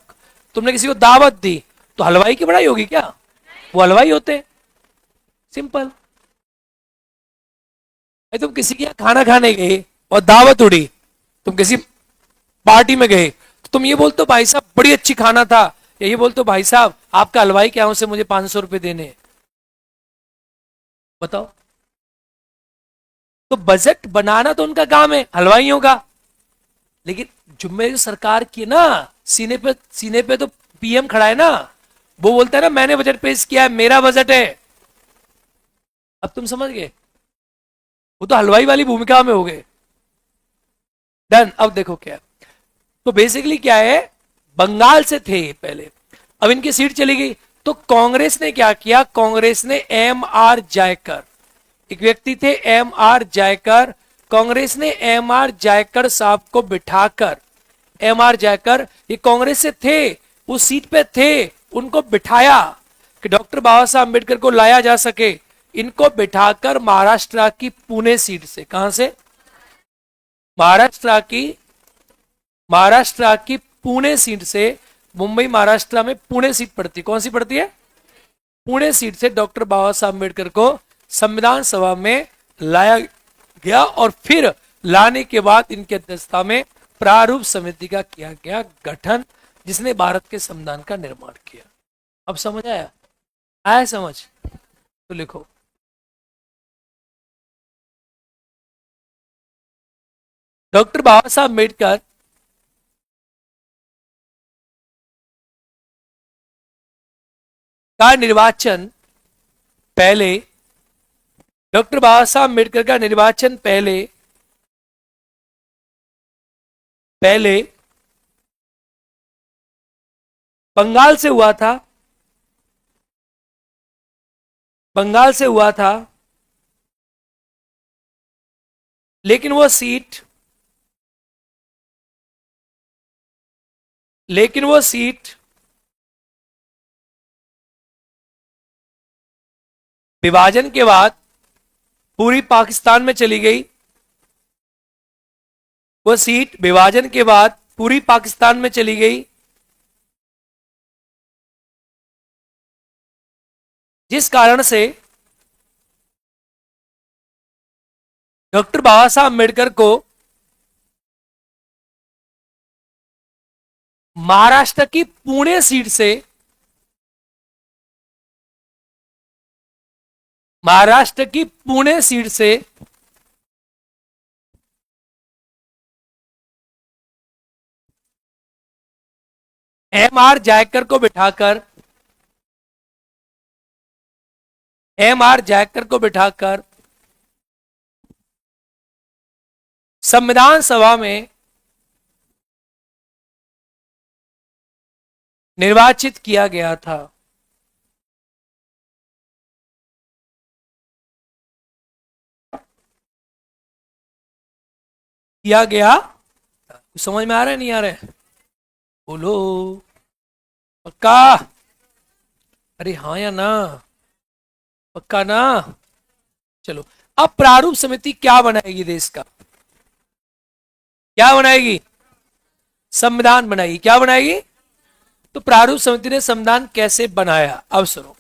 तुमने किसी को दावत दी तो हलवाई की बड़ाई होगी क्या? वो हलवाई होते, सिंपल। तुम किसी के यहाँ खाना खाने गए और दावत उड़ी, तुम किसी पार्टी में गए, तो तुम ये बोलते हो भाई साहब बड़ी अच्छी खाना था, या ये बोलते हो भाई साहब आपका हलवाई क्या से मुझे 500 रुपए देने? बताओ। तो बजट बनाना तो उनका काम है, हलवाइयों का, लेकिन जिम्मेदारी सरकार की ना, सीने पे तो PM खड़ा है ना, वो बोलता है ना मैंने बजट पेश किया है, मेरा बजट है। अब तुम समझ गए, वो तो हलवाई वाली भूमिका में हो गए। डन। अब देखो क्या है, तो बेसिकली क्या है, बंगाल से थे पहले, अब इनकी सीट चली गई, तो कांग्रेस ने क्या किया, कांग्रेस ने MR जायकर, एक व्यक्ति थे MR जायकर, कांग्रेस ने MR जायकर साहब को बिठाकर, MR जायकर ये कांग्रेस से थे, उस सीट पे थे, उनको बिठाया कि डॉक्टर बाबा साहब अम्बेडकर को लाया जा सके, इनको बिठाकर महाराष्ट्र की पुणे सीट से, कहां से, महाराष्ट्र की पुणे सीट से, मुंबई महाराष्ट्र में पुणे सीट पड़ती, कौन सी पड़ती है, पुणे सीट से डॉक्टर बाबा साहब अम्बेडकर को संविधान सभा में लाया गया और फिर लाने के बाद इनकी अध्यक्षता में प्रारूप समिति का किया गया गठन, जिसने भारत के संविधान का निर्माण किया। अब समझ आया, आया समझ, तो लिखो डॉक्टर बाबा साहब अम्बेडकर का निर्वाचन पहले, डॉक्टर बाबा साहब अम्बेडकर का निर्वाचन पहले बंगाल से हुआ था, बंगाल से हुआ था, लेकिन वो सीट विभाजन के बाद पूरी पाकिस्तान में चली गई, वो सीट विभाजन के बाद पूरी पाकिस्तान में चली गई, जिस कारण से डॉक्टर बाबा साहब अम्बेडकर को महाराष्ट्र की पुणे सीट से, महाराष्ट्र की पुणे सीट से एम.आर. जयकर को बिठाकर, एम.आर. जयकर को बिठाकर संविधान सभा में निर्वाचित किया गया था। किया गया, समझ में आ रहा है नहीं आ रहा है, बोलो पक्का, अरे हाँ या ना, पक्का ना। चलो अब प्रारूप समिति क्या बनाएगी, देश का क्या बनाएगी, संविधान बनाएगी, क्या बनाएगी, तो प्रारूप समिति ने संविधान कैसे बनाया, अब सुनो।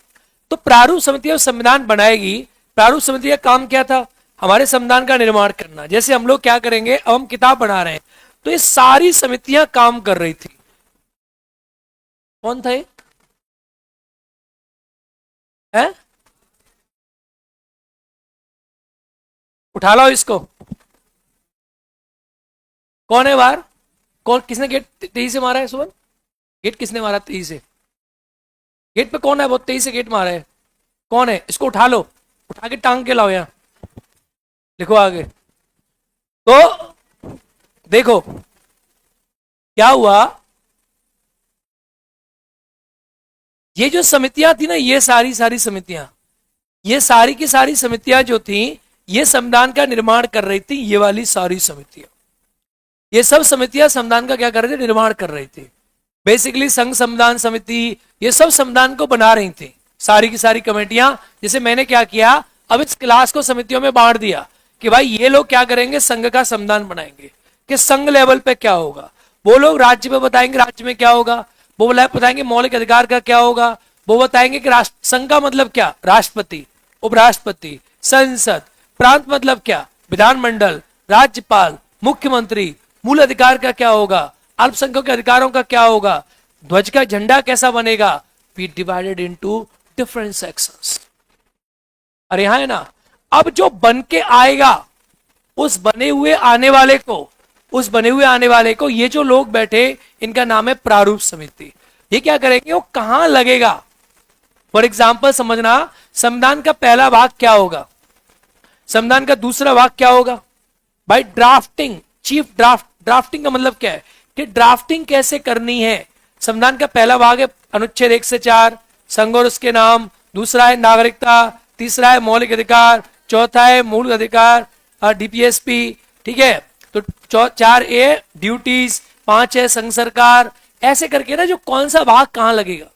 तो प्रारूप समिति अब संविधान बनाएगी, प्रारूप समिति का काम क्या था, हमारे संविधान का निर्माण करना। जैसे हम लोग क्या करेंगे, अब हम किताब बना रहे हैं, तो ये सारी समितियां काम कर रही थी। कौन था ये, है? उठा लो इसको, कौन है बाहर, कौन, किसने गेट तेजी से मारा है, सुमन गेट किसने मारा तेजी से, गेट पे कौन है, बहुत तेजी से गेट मारा है, कौन है, इसको उठा लो, उठा के टांग के लाओ, यहां लिखो आगे। तो देखो क्या हुआ, ये जो समितियां थी ना, ये सारी समितियां, ये सारी की सारी समितियां जो थी, ये संविधान का निर्माण कर रही थी, ये वाली सारी समितियां, ये सब समितियां संविधान का क्या कर रही थी, निर्माण कर रही थी। बेसिकली संघ संविधान समिति, ये सब संविधान को बना रही थी, सारी की सारी कमेटियां। जैसे मैंने क्या किया, अब इस क्लास को समितियों में बांट दिया कि भाई ये लोग क्या करेंगे, संघ का संविधान बनाएंगे, कि संघ लेवल पे क्या होगा, वो लोग राज्य में बताएंगे राज्य में क्या होगा, वो बताएंगे मौलिक अधिकार का क्या होगा, वो बताएंगे कि संघ का मतलब क्या, राष्ट्रपति, उपराष्ट्रपति, संसद, प्रांत मतलब क्या, विधानमंडल, राज्यपाल, मुख्यमंत्री, मूल अधिकार का क्या होगा, अल्पसंख्यकों के अधिकारों का क्या होगा, ध्वज का झंडा कैसा बनेगा, we divided into different sections. अरे यहां है ना, अब जो बन के आएगा, उस बने हुए आने वाले को ये जो लोग बैठे, इनका नाम है प्रारूप समिति। ये क्या करेंगे, वो कहां लगेगा, फॉर एग्जाम्पल समझना, संविधान का पहला भाग क्या होगा, संविधान का दूसरा भाग क्या होगा, भाई ड्राफ्टिंग, चीफ ड्राफ्टिंग का मतलब क्या है, कि ड्राफ्टिंग कैसे करनी है। संविधान का पहला भाग है अनुच्छेद 1 से 4, संघ और उसके नाम, दूसरा है नागरिकता, तीसरा है मौलिक अधिकार, चौथा है मूल अधिकार, डीपीएसपी, ठीक है, तो 4A ड्यूटीज, 5 है संघ सरकार, ऐसे करके ना, जो कौन सा भाग कहां लगेगा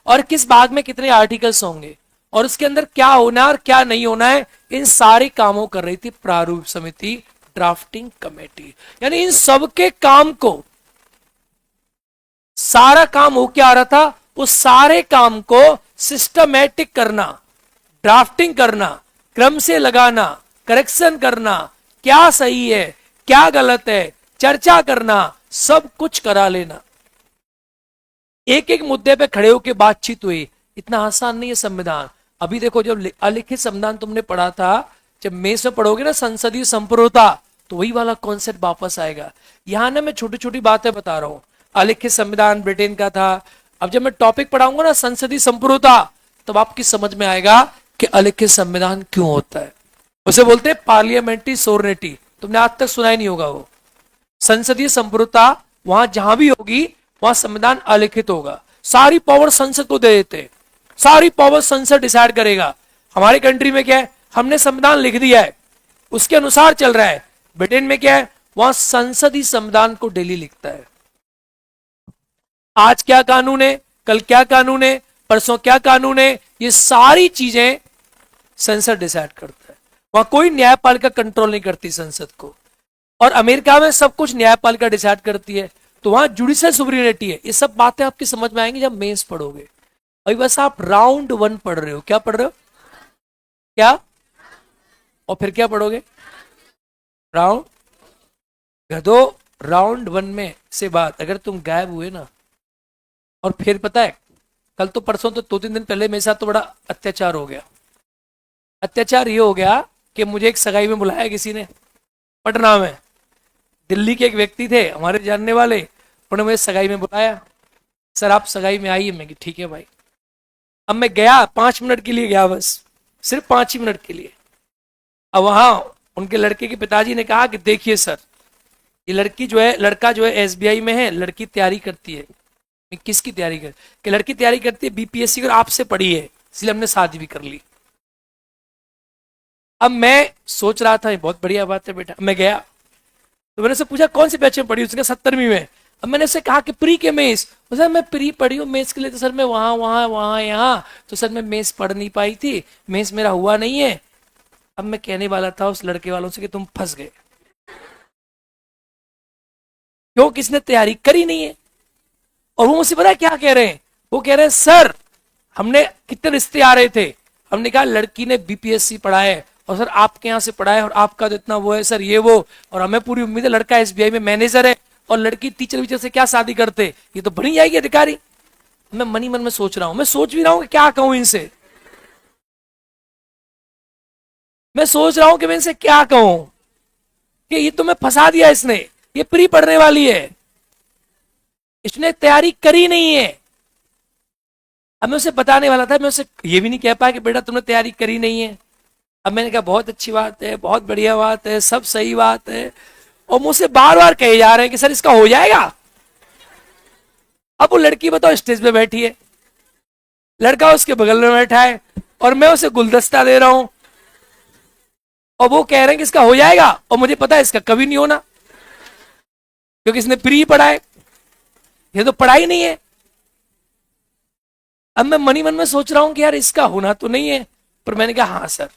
और किस भाग में कितने आर्टिकल्स होंगे और उसके अंदर क्या होना है और क्या नहीं होना है, इन सारे कामों कर रही थी प्रारूप समिति, ड्राफ्टिंग कमेटी। यानी इन सबके काम को, सारा काम हो क्या आ रहा था, उस सारे काम को सिस्टमैटिक करना, ड्राफ्टिंग करना, क्रम से लगाना, करेक्शन करना, क्या सही है क्या गलत है, चर्चा करना, सब कुछ करा लेना। एक एक मुद्दे पे खड़े होकर बातचीत हुई। इतना आसान नहीं है संविधान। अभी देखो, जब अलिखित संविधान तुमने पढ़ा था, जब मेस में पढ़ोगे ना संसदीय संप्रभुता, तो वही वाला कॉन्सेप्ट वापस आएगा। यहां ना मैं छोटी छोटी बातें बता रहा हूं। अलिखित संविधान ब्रिटेन का था। अब जब मैं टॉपिक पढ़ाऊंगा ना संसदीय संप्रभुता, तब आपकी समझ में आएगा कि अलिखित संविधान क्यों होता है। उसे बोलते हैं पार्लियामेंट्री सोवरेनिटी। तुमने आज तक सुना ही नहीं होगा। वो संसदीय संप्रभुता वहां जहां भी होगी वहां संविधान अलिखित होगा। सारी पावर संसद को दे देते, सारी पावर संसद डिसाइड करेगा। हमारे कंट्री में क्या है, हमने संविधान लिख दिया है, उसके अनुसार चल रहा है। ब्रिटेन में क्या है, वहां संसद ही संविधान को डेली लिखता है। आज क्या कानून है, कल क्या कानून है, परसों क्या कानून है, ये सारी चीजें संसद डिसाइड करता है। वहां कोई न्यायपालिका कंट्रोल नहीं करती संसद को। और अमेरिका में सब कुछ न्यायपालिका डिसाइड करती है, तो वहां जुडिशियल सुवरेनिटी है। ये सब बातें आपकी समझ में आएंगी जब मेंस पढ़ोगे। अभी बस आप राउंड 1 पढ़ रहे हो। क्या पढ़ रहे हो, क्या, और फिर क्या पढ़ोगे, राउंड गधो। राउंड 1 में से बात अगर तुम गायब हुए ना, और फिर पता है कल तो परसों तो 2-3 दिन पहले मेरे साथ तो बड़ा अत्याचार हो गया। अत्याचार ये हो गया कि मुझे एक सगाई में बुलाया किसी ने, पटना में। दिल्ली के एक व्यक्ति थे हमारे जानने वाले, उन्होंने मुझे सगाई में बुलाया। सर आप सगाई में आइए। मैं कि ठीक है भाई। अब मैं गया, 5 मिनट के लिए गया, बस सिर्फ 5 ही मिनट के लिए। अब वहां उनके लड़के के पिताजी ने कहा कि देखिए सर, ये लड़की जो है, लड़का जो है एसबीआई में है, लड़की तैयारी करती है। किसकी तैयारी कर, कि लड़की तैयारी करती है बीपीएससी और आपसे पढ़ी है, इसलिए हमने शादी भी कर ली। अब मैं सोच रहा था ये बहुत बढ़िया बात है बेटा। मैं गया तो मैंने उससे पूछा कौन सी बैच में पढ़ी, उसने 70वीं में। अब मैंने उससे कहा कि प्री के मेस, सर मैं प्री पढ़ी हूँ, मेस के लिए तो सर मैं वहां यहाँ, तो सर मैं मेस पढ़ नहीं पाई थी, मेस मेरा हुआ नहीं है। अब मैं कहने वाला था उस लड़के वालों से कि तुम फंस गए, क्यों, किसने तैयारी करी नहीं है। और वो मुझसे पता है क्या कह रहे हैं, वो कह रहे हैं सर हमने कितने रिश्ते आ रहे थे, हमने कहा लड़की ने बीपीएससी पढ़ा है और सर आपके यहाँ से पढ़ा है और आपका तो इतना वो है सर, ये वो, और हमें पूरी उम्मीद है लड़का एसबीआई में मैनेजर है और लड़की टीचर वीचर से क्या शादी करते, ये तो बनी जाएगी अधिकारी। मैं मन ही मन में सोच रहा हूं, मैं सोच भी रहा हूं कि क्या कहूं इनसे, मैं सोच रहा हूं कि मैं इनसे क्या कहूं कि ये तो मैं फंसा दिया इसने, ये प्री पढ़ने वाली है, इसने तैयारी करी नहीं है। अब मैं उसे बताने वाला था, मैं उसे ये भी नहीं कह पाया कि बेटा तुमने तैयारी करी नहीं है। अब मैंने कहा बहुत अच्छी बात है, बहुत बढ़िया बात है, सब सही बात है, और मुझसे बार बार कहे जा रहे हैं कि सर इसका हो जाएगा। अब वो लड़की बताओ स्टेज पे बैठी है, लड़का उसके बगल में बैठा है और मैं उसे गुलदस्ता दे रहा हूं और वो कह रहे हैं कि इसका हो जाएगा, और मुझे पता है इसका कभी नहीं होना क्योंकि इसने प्री पढ़ा है, ये तो पढ़ाई नहीं है। अब मैं मन ही मन में सोच रहा हूं कि यार इसका होना तो नहीं है, पर मैंने कहा हाँ सर,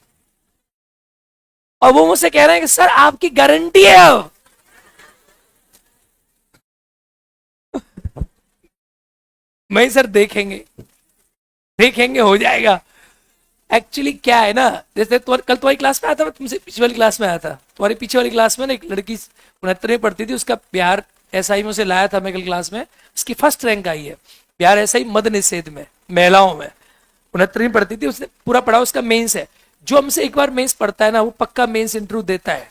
और वो मुझसे कह रहे हैं कि सर आपकी गारंटी है। अब मैं सर देखेंगे देखेंगे हो जाएगा। एक्चुअली क्या है ना, जैसे कल तुम्हारी क्लास में आया था, मैं तुमसे पीछे वाली क्लास में आया था, तुम्हारी पीछे वाली क्लास में ना एक लड़की 69 में पढ़ती थी, उसका बिहार एसआई में उसे लाया था मैं कल क्लास में, उसकी फर्स्ट रैंक आई है बिहार एसआई मद निषेध में, महिलाओं में 69 में पढ़ती थी, उसने पूरा पढ़ा, उसका मेंस है। जो हमसे एक बार मेंस पढ़ता है ना वो पक्का मेंस इंटरव्यू देता है,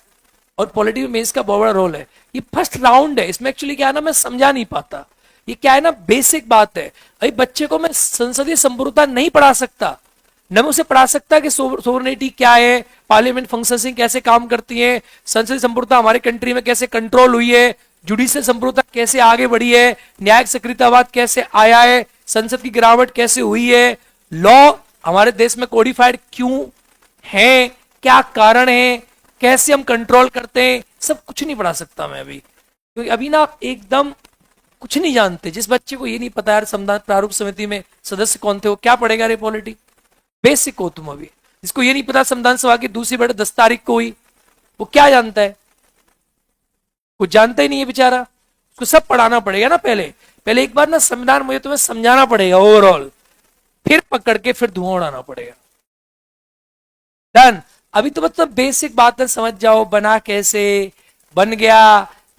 और पॉलिटी में मेंस का बहुत बड़ा रोल है। ये फर्स्ट राउंड है, इसमें एक्चुअली क्या है ना, मैं समझा नहीं पाता, ये क्या है ना बेसिक बात है। अभी बच्चे को मैं संसदीय संप्रभुता नहीं पढ़ा सकता, न मैं उसे पढ़ा सकता कि सोवरेनिटी क्या है, पार्लियामेंट फंक्शनिंग कैसे काम करती है, संसदीय संप्रभुता हमारे कंट्री में कैसे कंट्रोल हुई है, जुडिशियल संप्रभुता कैसे आगे बढ़ी है, न्यायिक सक्रियतावाद कैसे आया है, संसद की गिरावट कैसे हुई है, लॉ हमारे देश में कोडिफाइड क्यों है, क्या कारण है, कैसे हम कंट्रोल करते हैं, सब कुछ नहीं पढ़ा सकता मैं अभी, क्योंकि अभी ना आप एकदम कुछ नहीं जानते। जिस बच्चे को ये नहीं पता यार संविधान प्रारूप समिति में सदस्य कौन थे वो क्या पढ़ेगा रे पॉलिटी, बेसिक हो तुम अभी। जिसको ये नहीं पता संविधान सभा की दूसरी बैठक 10 तारीख को हुई, वो क्या जानता है? कुछ जानता ही नहीं है बेचारा। उसको सब पढ़ाना पड़ेगा ना, पहले पहले एक बार ना संविधान मुझे तुम्हें समझाना पड़ेगा ओवरऑल, फिर पकड़ के फिर धुआं उड़ाना पड़ेगा। डन। अभी तो मतलब बेसिक बातें समझ जाओ, बना कैसे, बन गया,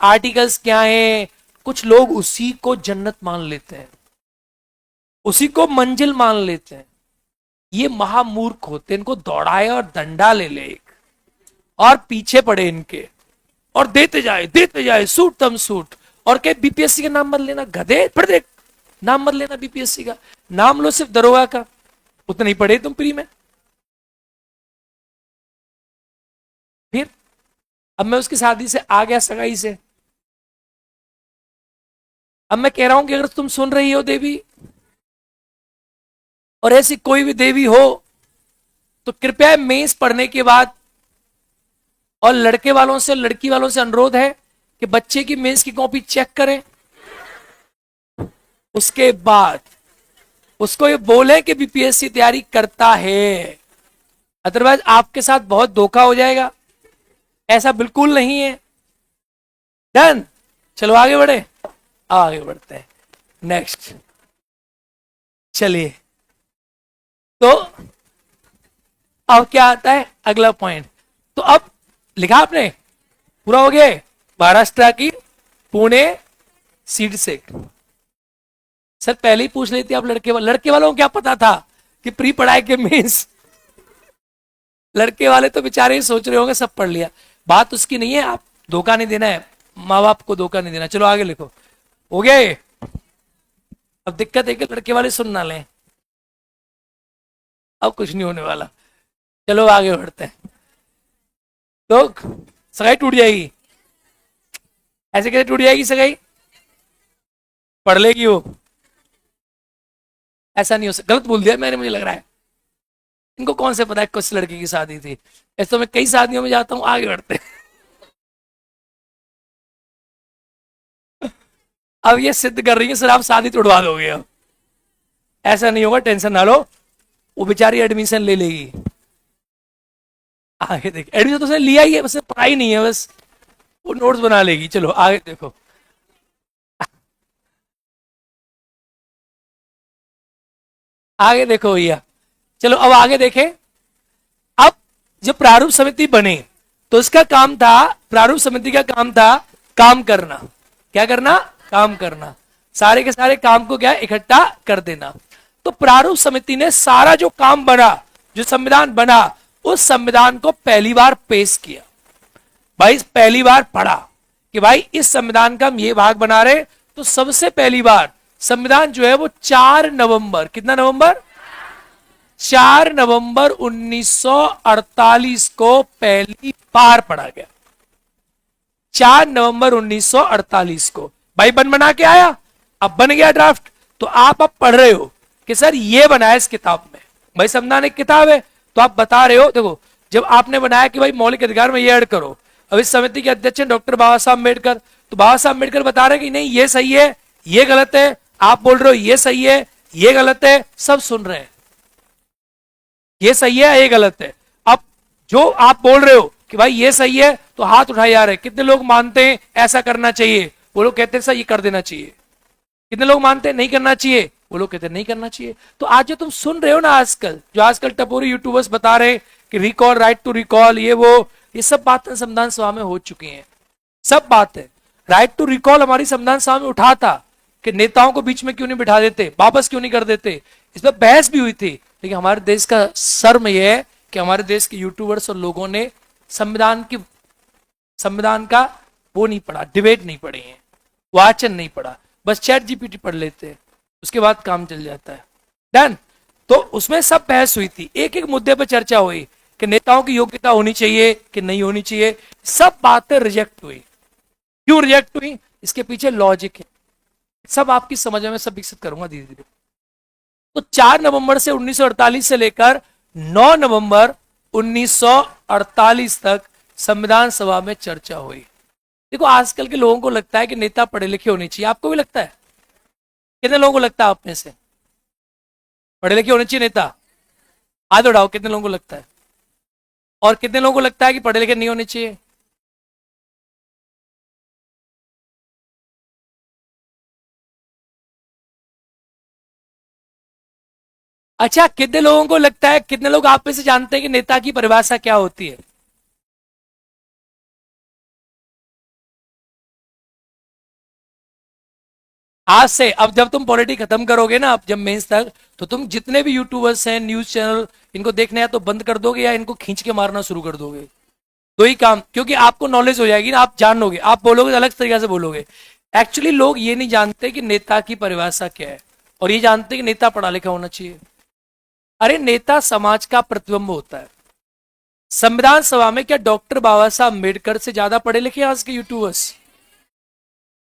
आर्टिकल्स क्या है। कुछ लोग उसी को जन्नत मान लेते हैं, उसी को मंजिल मान लेते हैं। ये महामूर्ख होते हैं, इनको दौड़ाए और डंडा ले ले एक, और पीछे पड़े इनके, और देते जाए सूट तम सूट। और कहे बीपीएससी का नाम मत लेना, गधे पढ़ दे, नाम मत लेना बीपीएससी का, नाम लो सिर्फ दरोगा का। उतना ही पढ़े तुम प्री में। फिर अब मैं उसकी शादी से आ गया, सगाई से। अब मैं कह रहा हूं कि अगर तुम सुन रही हो देवी, और ऐसी कोई भी देवी हो, तो कृपया मेंस पढ़ने के बाद, और लड़के वालों से लड़की वालों से अनुरोध है कि बच्चे की मेंस की कॉपी चेक करें, उसके बाद उसको ये बोले कि बीपीएससी तैयारी करता है। अदरवाइज आपके साथ बहुत धोखा हो जाएगा, ऐसा बिल्कुल नहीं है। डन। चलो आगे बढ़े, आगे बढ़ते हैं नेक्स्ट। चलिए, तो अब क्या आता है अगला पॉइंट। तो अब लिखा आपने, पूरा हो गया। महाराष्ट्र की पुणे सीट से, सर पहले ही पूछ लेती आप लड़के वालों को क्या पता था कि प्री पढ़ाई के मीन्स। लड़के वाले तो बेचारे ही सोच रहे होंगे सब पढ़ लिया। बात उसकी नहीं है, आप धोखा नहीं देना है, माँ बाप को धोखा नहीं देना। चलो आगे लिखो, हो गया ये। अब दिक्कत है कि लड़के वाले सुन ना लें, अब कुछ नहीं होने वाला। चलो आगे बढ़ते हैं। तो सगाई टूट जाएगी, ऐसे कैसे टूट जाएगी सगाई? पढ़ लेगी वो, ऐसा नहीं हो सकता। गलत बोल दिया मैंने, मुझे लग रहा है। इनको कौन से पता है किस लड़की की शादी थी? ऐसे तो मैं कई शादियों में जाता हूं। आगे बढ़ते हैं। अब ये सिद्ध कर रही है सर आप शादी तोड़वा दोगे। अब ऐसा नहीं होगा, टेंशन ना लो, वो बेचारी एडमिशन ले लेगी। आगे देख, एडमिशन तो उसने लिया ही है, बस पढ़ाई नहीं है, बस वो नोट्स बना लेगी। चलो आगे देखो, आगे देखो भैया। चलो अब आगे देखें। अब जब प्रारूप समिति बने तो इसका काम था, प्रारूप समिति का काम था काम करना। क्या करना? काम करना। सारे के सारे काम को क्या इकट्ठा कर देना। तो प्रारूप समिति ने सारा जो काम बना, जो संविधान बना, उस संविधान को पहली बार पेश किया। भाई पहली बार पढ़ा कि भाई इस संविधान का हम ये भाग बना रहे। तो सबसे पहली बार संविधान जो है वो 4 नवंबर, कितना नवंबर? 4 नवंबर 1948 को पहली बार पढ़ा गया। 4 नवंबर 1948 को भाई बना के आया। अब बन गया ड्राफ्ट, तो आप अब पढ़ रहे हो कि सर ये बना है इस किताब में। भाई संविधान एक किताब है, तो आप बता रहे हो, देखो जब आपने बनाया कि भाई मौलिक अधिकार में ये ऐड करो। अब इस समिति के अध्यक्ष हैं डॉक्टर बाबा साहब अम्बेडकर, तो बाबा साहब अम्बेडकर बता रहे हैं कि नहीं ये सही है, ये गलत है। आप बोल रहे हो ये सही है, ये गलत है, सब सुन रहे हैं, ये सही है, ये गलत है। अब जो आप बोल रहे हो कि भाई ये सही है, तो हाथ उठाए जा रहे हैं। कितने लोग मानते हैं ऐसा करना चाहिए? वो लोग कहते हैं सर ये कर देना चाहिए। कितने लोग मानते हैं नहीं करना चाहिए? वो लोग कहते हैं नहीं करना चाहिए। तो आज जो तुम सुन रहे हो ना, आजकल जो आजकल टपोरी यूट्यूबर्स बता रहे हैं कि रिकॉल, राइट टू रिकॉल, ये वो, ये सब बातें संविधान सभा में हो चुकी हैं। सब बात है। राइट टू रिकॉल हमारी संविधान सभा में उठा था कि नेताओं को बीच में क्यों नहीं बिठा देते, वापस क्यों नहीं कर देते। इस पर बहस भी हुई थी। लेकिन हमारे देश का शर्म यह है कि हमारे देश के यूट्यूबर्स और लोगों ने संविधान का वो नहीं पढ़ा, डिबेट नहीं पढ़ी है, वाचन नहीं पढ़ा, बस चैट जीपीटी पढ़ लेते हैं, उसके बाद काम चल जाता है। डन। तो उसमें सब बहस हुई थी, एक एक मुद्दे पर चर्चा हुई कि नेताओं की योग्यता होनी चाहिए कि नहीं होनी चाहिए। सब बातें रिजेक्ट हुई। क्यों रिजेक्ट हुई? इसके पीछे लॉजिक है, सब आपकी समझ में सब विकसित करूंगा धीरे धीरे। तो 4 नवंबर से 1948 से लेकर 9 नवंबर 1948 तक संविधान सभा में चर्चा हुई। देखो आजकल के लोगों को लगता है कि नेता पढ़े लिखे होने चाहिए। आपको भी लगता है? कितने लोगों को लगता है आप में से पढ़े लिखे होने चाहिए नेता? हाथ उठाओ, कितने लोगों को लगता है? और कितने लोगों को लगता है कि पढ़े लिखे नहीं होने चाहिए? अच्छा, कितने लोगों को लगता है, कितने लोग आप में से जानते हैं कि नेता की परिभाषा क्या होती है? आज से, अब जब तुम पॉलिटिक्स खत्म करोगे ना, अब जब मेंस तक, तो तुम जितने भी यूट्यूबर्स हैं, न्यूज चैनल, इनको देखना है तो बंद कर दोगे या इनको खींच के मारना शुरू कर दोगे। दो ही काम, क्योंकि आपको नॉलेज हो जाएगी ना, आप जान लोगे, आप बोलोगे तो अलग तरीके से बोलोगे। एक्चुअली लोग ये नहीं जानते कि नेता की परिभाषा क्या है, और ये जानते कि नेता पढ़ा लिखा होना चाहिए। अरे नेता समाज का प्रतिबिंब होता है। संविधान सभा में क्या डॉक्टर बाबा साहब अम्बेडकर से ज्यादा पढ़े लिखे हैं आज के यूट्यूबर्स?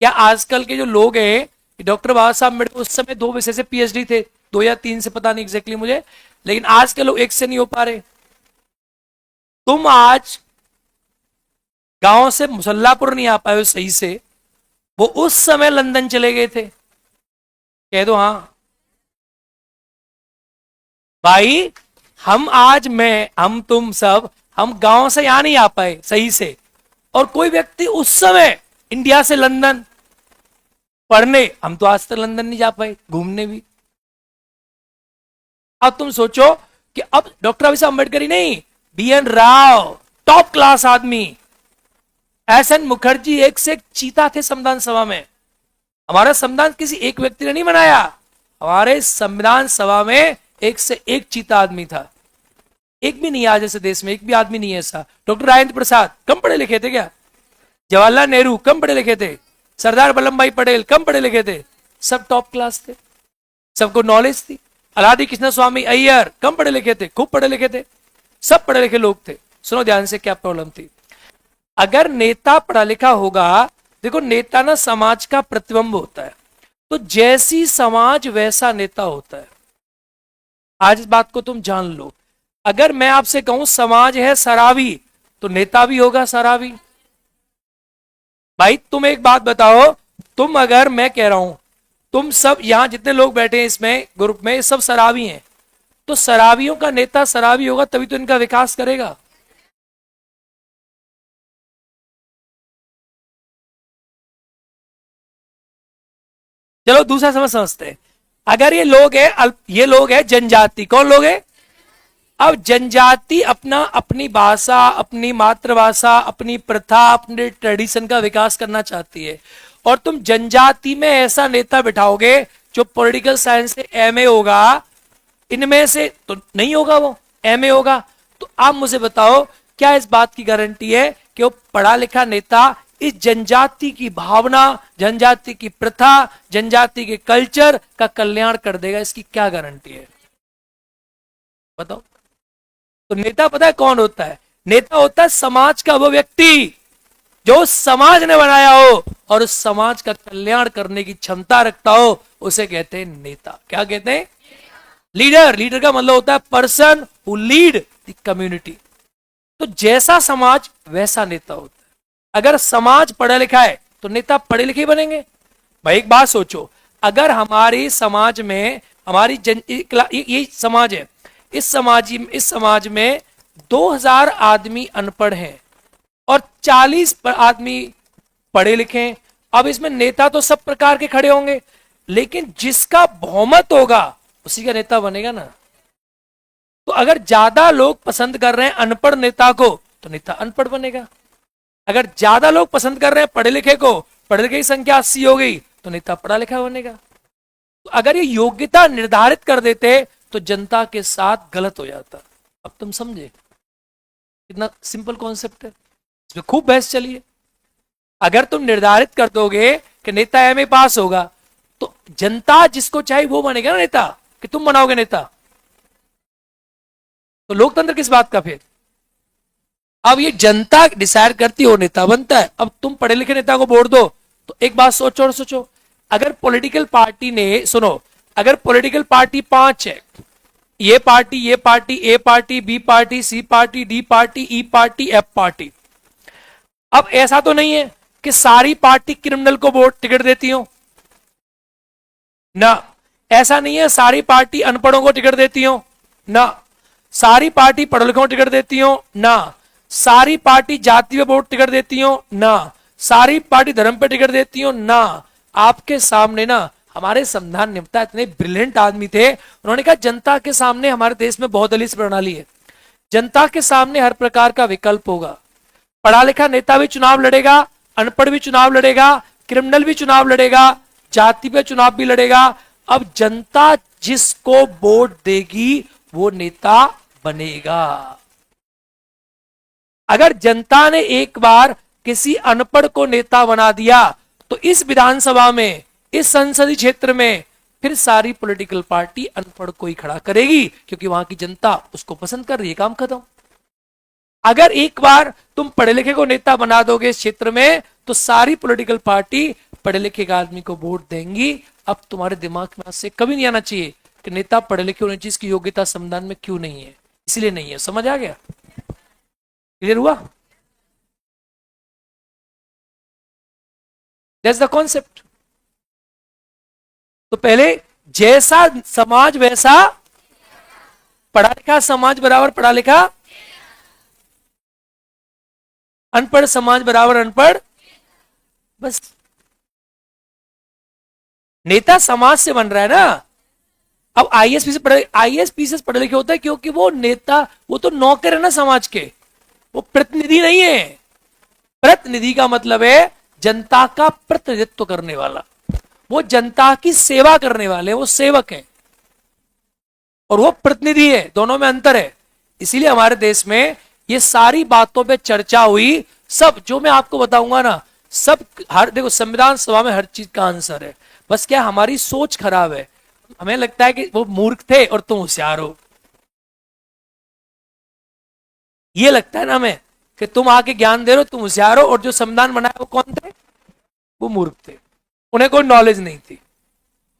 क्या आजकल के जो लोग हैं, डॉक्टर बाबा साहब अम्बेडकर उस समय 2 विषय से पीएचडी थे, 2 या 3 से, पता नहीं एग्जैक्टली मुझे, लेकिन आज के लोग एक से नहीं हो पा रहे। तुम आज गांव से मुसल्लापुर नहीं आ पाए हो सही से, वो उस समय लंदन चले गए थे। कह दो हाँ। भाई, हम आज, मैं, हम, तुम सब, हम गांव से यहां नहीं आ पाए सही से, और कोई व्यक्ति उस समय इंडिया से लंदन पढ़ने, हम तो आज तक लंदन नहीं जा पाए घूमने भी। अब तुम सोचो कि अब डॉक्टर अभी अम्बेडकर ही नहीं, बीएन राव, टॉप क्लास आदमी, एसएन मुखर्जी, एक से एक चीता थे संविधान सभा में। हमारा संविधान किसी एक व्यक्ति ने नहीं बनाया, हमारे संविधान सभा में एक से एक चीता आदमी था। एक भी नहीं आज ऐसे देश में, एक भी आदमी नहीं है ऐसा। डॉक्टर राजेंद्र प्रसाद कम पढ़े लिखे थे क्या? जवाहरलाल नेहरू कम पढ़े लिखे थे? सरदार वल्लभ भाई पटेल कम पढ़े लिखे थे? सब टॉप क्लास थे, सबको नॉलेज थी। अलादी कृष्ण स्वामी अय्यर कम पढ़े लिखे थे? खूब पढ़े लिखे थे, सब पढ़े लिखे लोग थे। सुनो ध्यान से क्या प्रॉब्लम थी। अगर नेता पढ़ा लिखा होगा, देखो नेता ना समाज का प्रतिबिंब होता है, तो जैसी समाज वैसा नेता होता है। आज इस बात को तुम जान लो। अगर मैं आपसे कहूं समाज है शराबी, तो नेता भी होगा शराबी। भाई तुम एक बात बताओ, तुम, अगर मैं कह रहा हूं तुम सब यहां जितने लोग बैठे हैं इसमें ग्रुप में, सब शराबी हैं, तो शराबियों का नेता शराबी होगा तभी तो इनका विकास करेगा। चलो दूसरा समझते हैं। अगर ये लोग है, ये लोग है जनजाति, कौन लोग है? अब जनजाति अपना, अपनी भाषा, अपनी मातृभाषा, अपनी प्रथा, अपने ट्रेडिशन का विकास करना चाहती है, और तुम जनजाति में ऐसा नेता बिठाओगे जो पॉलिटिकल साइंस से एमए होगा, इनमें से तो नहीं होगा, वो एमए होगा, तो आप मुझे बताओ क्या इस बात की गारंटी है कि वो पढ़ा लिखा नेता इस जनजाति की भावना, जनजाति की प्रथा, जनजाति के कल्चर का कल्याण कर देगा? इसकी क्या गारंटी है बताओ। तो नेता पता है कौन होता है? नेता होता है समाज का वो व्यक्ति जो समाज ने बनाया हो और उस समाज का कल्याण करने की क्षमता रखता हो, उसे कहते हैं नेता। क्या कहते हैं? लीडर। लीडर का मतलब होता है person who lead the community. तो जैसा समाज वैसा नेता होता है। अगर समाज पढ़ा लिखा है तो नेता पढ़े लिखे बनेंगे। भाई एक बात सोचो, अगर हमारी समाज में, हमारी ये समाज है, इस समाज में 2000 आदमी अनपढ़ हैं और 40 आदमी पढ़े लिखे हैं। अब इसमें नेता तो सब प्रकार के खड़े होंगे, लेकिन जिसका बहुमत होगा उसी का नेता बनेगा ना। तो अगर ज्यादा लोग पसंद कर रहे हैं अनपढ़ नेता को, तो नेता अनपढ़ बनेगा। अगर ज्यादा लोग पसंद कर रहे हैं पढ़े लिखे को, पढ़े लिखे की संख्या 80 हो गई, तो नेता पढ़ा लिखा बनेगा। तो अगर ये योग्यता निर्धारित कर देते तो जनता के साथ गलत हो जाता। अब तुम समझे कितना सिंपल कॉन्सेप्ट है, इसमें खूब बहस चली है। अगर तुम निर्धारित कर दोगे कि नेता एमए पास होगा, तो जनता जिसको चाहे वो बनेगा ना नेता, कि तुम बनाओगे नेता। तो लोकतंत्र किस बात का फिर? अब ये जनता डिसाइड करती हो नेता बनता है। अब तुम पढ़े लिखे नेता को वोट दो, तो एक बात सोचो और सोचो, अगर पॉलिटिकल पार्टी ने, सुनो, अगर पॉलिटिकल पार्टी 5 है, ये पार्टी, ये पार्टी, ए पार्टी, बी पार्टी, सी पार्टी, डी पार्टी, ई पार्टी, एफ पार्टी। अब ऐसा तो नहीं है कि सारी पार्टी क्रिमिनल को वोट टिकट देती हो ना, ऐसा नहीं है सारी पार्टी अनपढ़ों को टिकट देती हो ना, सारी पार्टी पढ़े लिखों को टिकट देती हो ना, सारी पार्टी जाति पे वोट टिकट देती हो ना, सारी पार्टी धर्म पे टिकट देती हो ना। आपके सामने ना हमारे संविधान निर्माता इतने ब्रिलियंट आदमी थे, उन्होंने कहा जनता के सामने हमारे देश में बहुदलीय प्रणाली है, जनता के सामने हर प्रकार का विकल्प होगा, पढ़ा लिखा नेता भी चुनाव लड़ेगा, अनपढ़ भी चुनाव लड़ेगा, क्रिमिनल भी चुनाव लड़ेगा, जाति पे चुनाव भी लड़ेगा। अब जनता जिसको वोट देगी वो नेता बनेगा। अगर जनता ने एक बार किसी अनपढ़ को नेता बना दिया तो इस विधानसभा में, इस संसदीय क्षेत्र में फिर सारी पॉलिटिकल पार्टी अनपढ़ को ही खड़ा करेगी, क्योंकि वहां की जनता उसको पसंद कर रही है। काम खत्म। अगर एक बार तुम पढ़े लिखे को नेता बना दोगे इस क्षेत्र में तो सारी पॉलिटिकल पार्टी पढ़े लिखे आदमी को वोट देंगी। अब तुम्हारे दिमाग में से कभी नहीं आना चाहिए कि नेता पढ़े लिखे होने चाहिए, इसकी योग्यता संविधान में क्यों नहीं है, इसलिए नहीं है। समझ आ गया? क्लियर हुआ? That's the concept. तो पहले जैसा समाज वैसा पढ़ा लिखा समाज बराबर पढ़ा लिखा, अनपढ़ समाज बराबर अनपढ़। बस नेता समाज से बन रहा है ना। अब आईएएस पीसीएस पढ़े लिखे होता है क्योंकि वो नेता, वो तो नौकर है ना समाज के, वो प्रतिनिधि नहीं है। प्रतिनिधि का मतलब है जनता का प्रतिनिधित्व करने वाला, वो जनता की सेवा करने वाले, वो सेवक है और वो प्रतिनिधि है, दोनों में अंतर है। इसीलिए हमारे देश में ये सारी बातों पे चर्चा हुई। सब जो मैं आपको बताऊंगा ना, सब हर देखो संविधान सभा में हर चीज का आंसर है। बस क्या हमारी सोच खराब है, हमें लगता है कि वो मूर्ख थे और तुम होशियार हो। ये लगता है ना हमें कि तुम आके ज्ञान दे रहे हो, तुम होशियार हो, और जो संविधान बनाया वो कौन थे? वो मूर्ख थे, उन्हें कोई नॉलेज नहीं थी।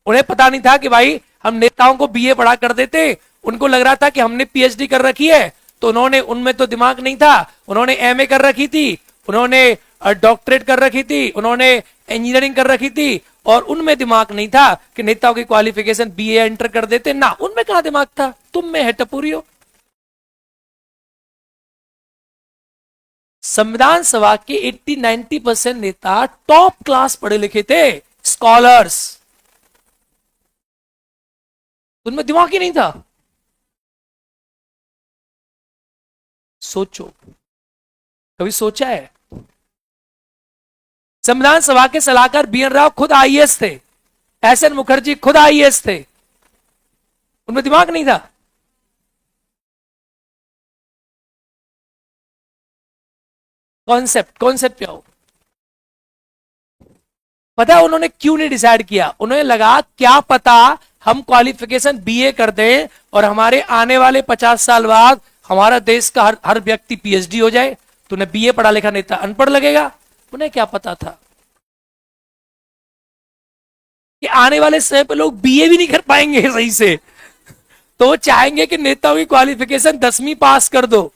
उन्हें पता नहीं था कि भाई हम नेताओं को बीए पढ़ा कर देते, उनको लग रहा था कि हमने पीएचडी कर रखी है, तो उन्होंने, उनमें तो दिमाग नहीं था, उन्होंने एमए कर रखी थी, उन्होंने डॉक्टरेट कर रखी थी, उन्होंने इंजीनियरिंग कर रखी थी, और उनमें दिमाग नहीं था कि नेताओं की क्वालिफिकेशन बीए एंटर कर देते ना। उनमें कहां दिमाग था? तुम में है टपुरियो। संविधान सभा के 80-90% नेता टॉप क्लास पढ़े लिखे थे, स्कॉलर्स। उनमें दिमाग ही नहीं था। सोचो, कभी सोचा है? संविधान सभा के सलाहकार बीएन राव खुद आईएएस थे, एसएन मुखर्जी खुद आईएएस थे, उनमें दिमाग नहीं था। कॉन्सेप्ट क्या हो? पता है उन्होंने क्यों नहीं डिसाइड किया? उन्हें लगा क्या पता हम क्वालिफिकेशन बीए कर दें और हमारे आने वाले 50 साल बाद हमारा देश का हर व्यक्ति पीएचडी हो जाए, तो उन्हें बीए पढ़ा लिखा नेता अनपढ़ लगेगा। उन्हें क्या पता था कि आने वाले समय पे लोग बीए भी नहीं कर पाएंगे सही से, तो वो चाहेंगे कि नेताओं की क्वालिफिकेशन 10वीं पास कर दो।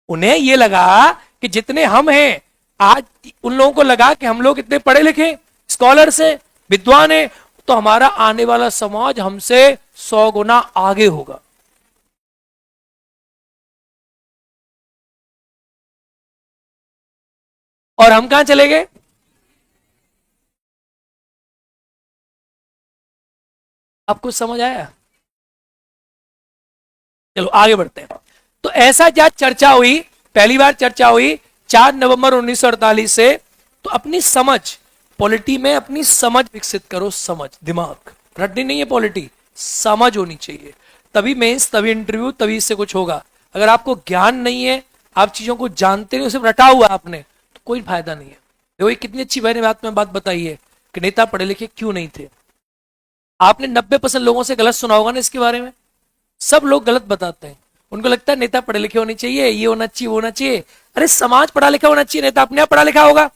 उन्हें यह लगा कि जितने हम हैं आज, उन लोगों को लगा कि हम लोग इतने पढ़े लिखे स्कॉलर्स हैं, विद्वान हैं, तो हमारा आने वाला समाज हमसे 100 गुना आगे होगा। और हम कहां चले गए? आपको समझ आया? चलो आगे बढ़ते हैं। तो ऐसा जब चर्चा हुई, पहली बार चर्चा हुई 4 नवंबर 1948 से, तो अपनी समझ पॉलिटी में, अपनी समझ विकसित करो। समझ, दिमाग रटनी नहीं है पॉलिटी, समझ होनी चाहिए। तभी मेंस, तभी इंटरव्यू, तभी इससे कुछ होगा। अगर आपको ज्ञान नहीं है, आप चीजों को जानते नहीं, सिर्फ रटा हुआ आपने, तो कोई फायदा नहीं है। देखो कितनी अच्छी मैंने बात बताई है कि नेता पढ़े लिखे क्यों नहीं थे। आपने 90% लोगों से गलत सुना होगा ना इसके बारे में। सब लोग गलत बताते हैं, उनको लगता है नेता पढ़े लिखे होने चाहिए, ये होना चाहिए, वो होना चाहिए। अरे समाज पढ़ा लिखा होना चाहिए, नेता अपने आप पढ़ा लिखा होगा।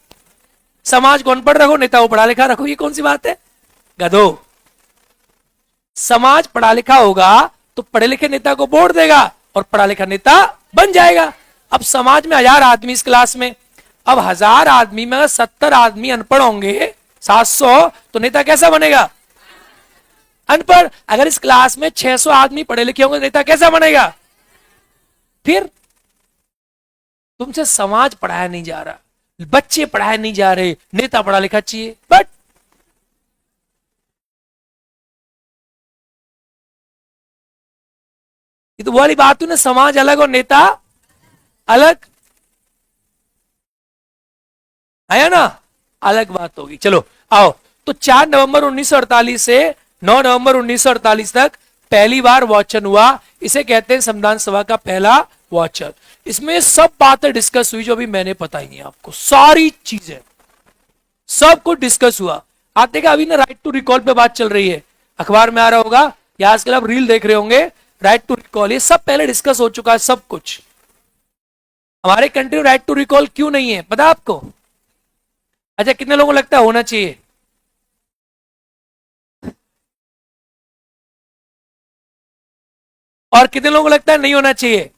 समाज को अनपढ़ रखो, नेता को पढ़ा लिखा रखो, ये कौन सी बात है? गधो। समाज पढ़ा लिखा होगा तो पढ़े लिखे नेता को वोट देगा और पढ़ा लिखा नेता बन जाएगा। अब समाज में 1000 आदमी इस क्लास में, अब 1000 आदमी में 70 आदमी अनपढ़ होंगे, 700, तो नेता कैसा बनेगा? अनपढ़। अगर इस क्लास में 600 आदमी पढ़े लिखे होंगे, नेता कैसा बनेगा? फिर तुमसे समाज पढ़ाया नहीं जा रहा, बच्चे पढ़ाए नहीं जा रहे, नेता पढ़ा लिखा चाहिए। बट ये तो वाली बात हुई ना, समाज अलग और नेता अलग, आया ना, अलग बात होगी। चलो आओ, तो 4 नवंबर 1948 से 9 नवंबर 1948 तक पहली बार वाचन हुआ। इसे कहते हैं संविधान सभा का पहला वाचन। इसमें सब बातें डिस्कस हुई जो अभी मैंने बताई हैं आपको, सारी चीजें, सब कुछ डिस्कस हुआ। आप देखा अभी ना राइट टू रिकॉल पे बात चल रही है, अखबार में आ रहा होगा या आजकल आप रील देख रहे होंगे, राइट टू रिकॉल, ये सब पहले डिस्कस हो चुका है सब कुछ। हमारे कंट्री में राइट टू रिकॉल क्यों नहीं है पता आपको? अच्छा, कितने लोगों को लगता है होना चाहिए? और कितने लोगों को लगता है नहीं होना चाहिए?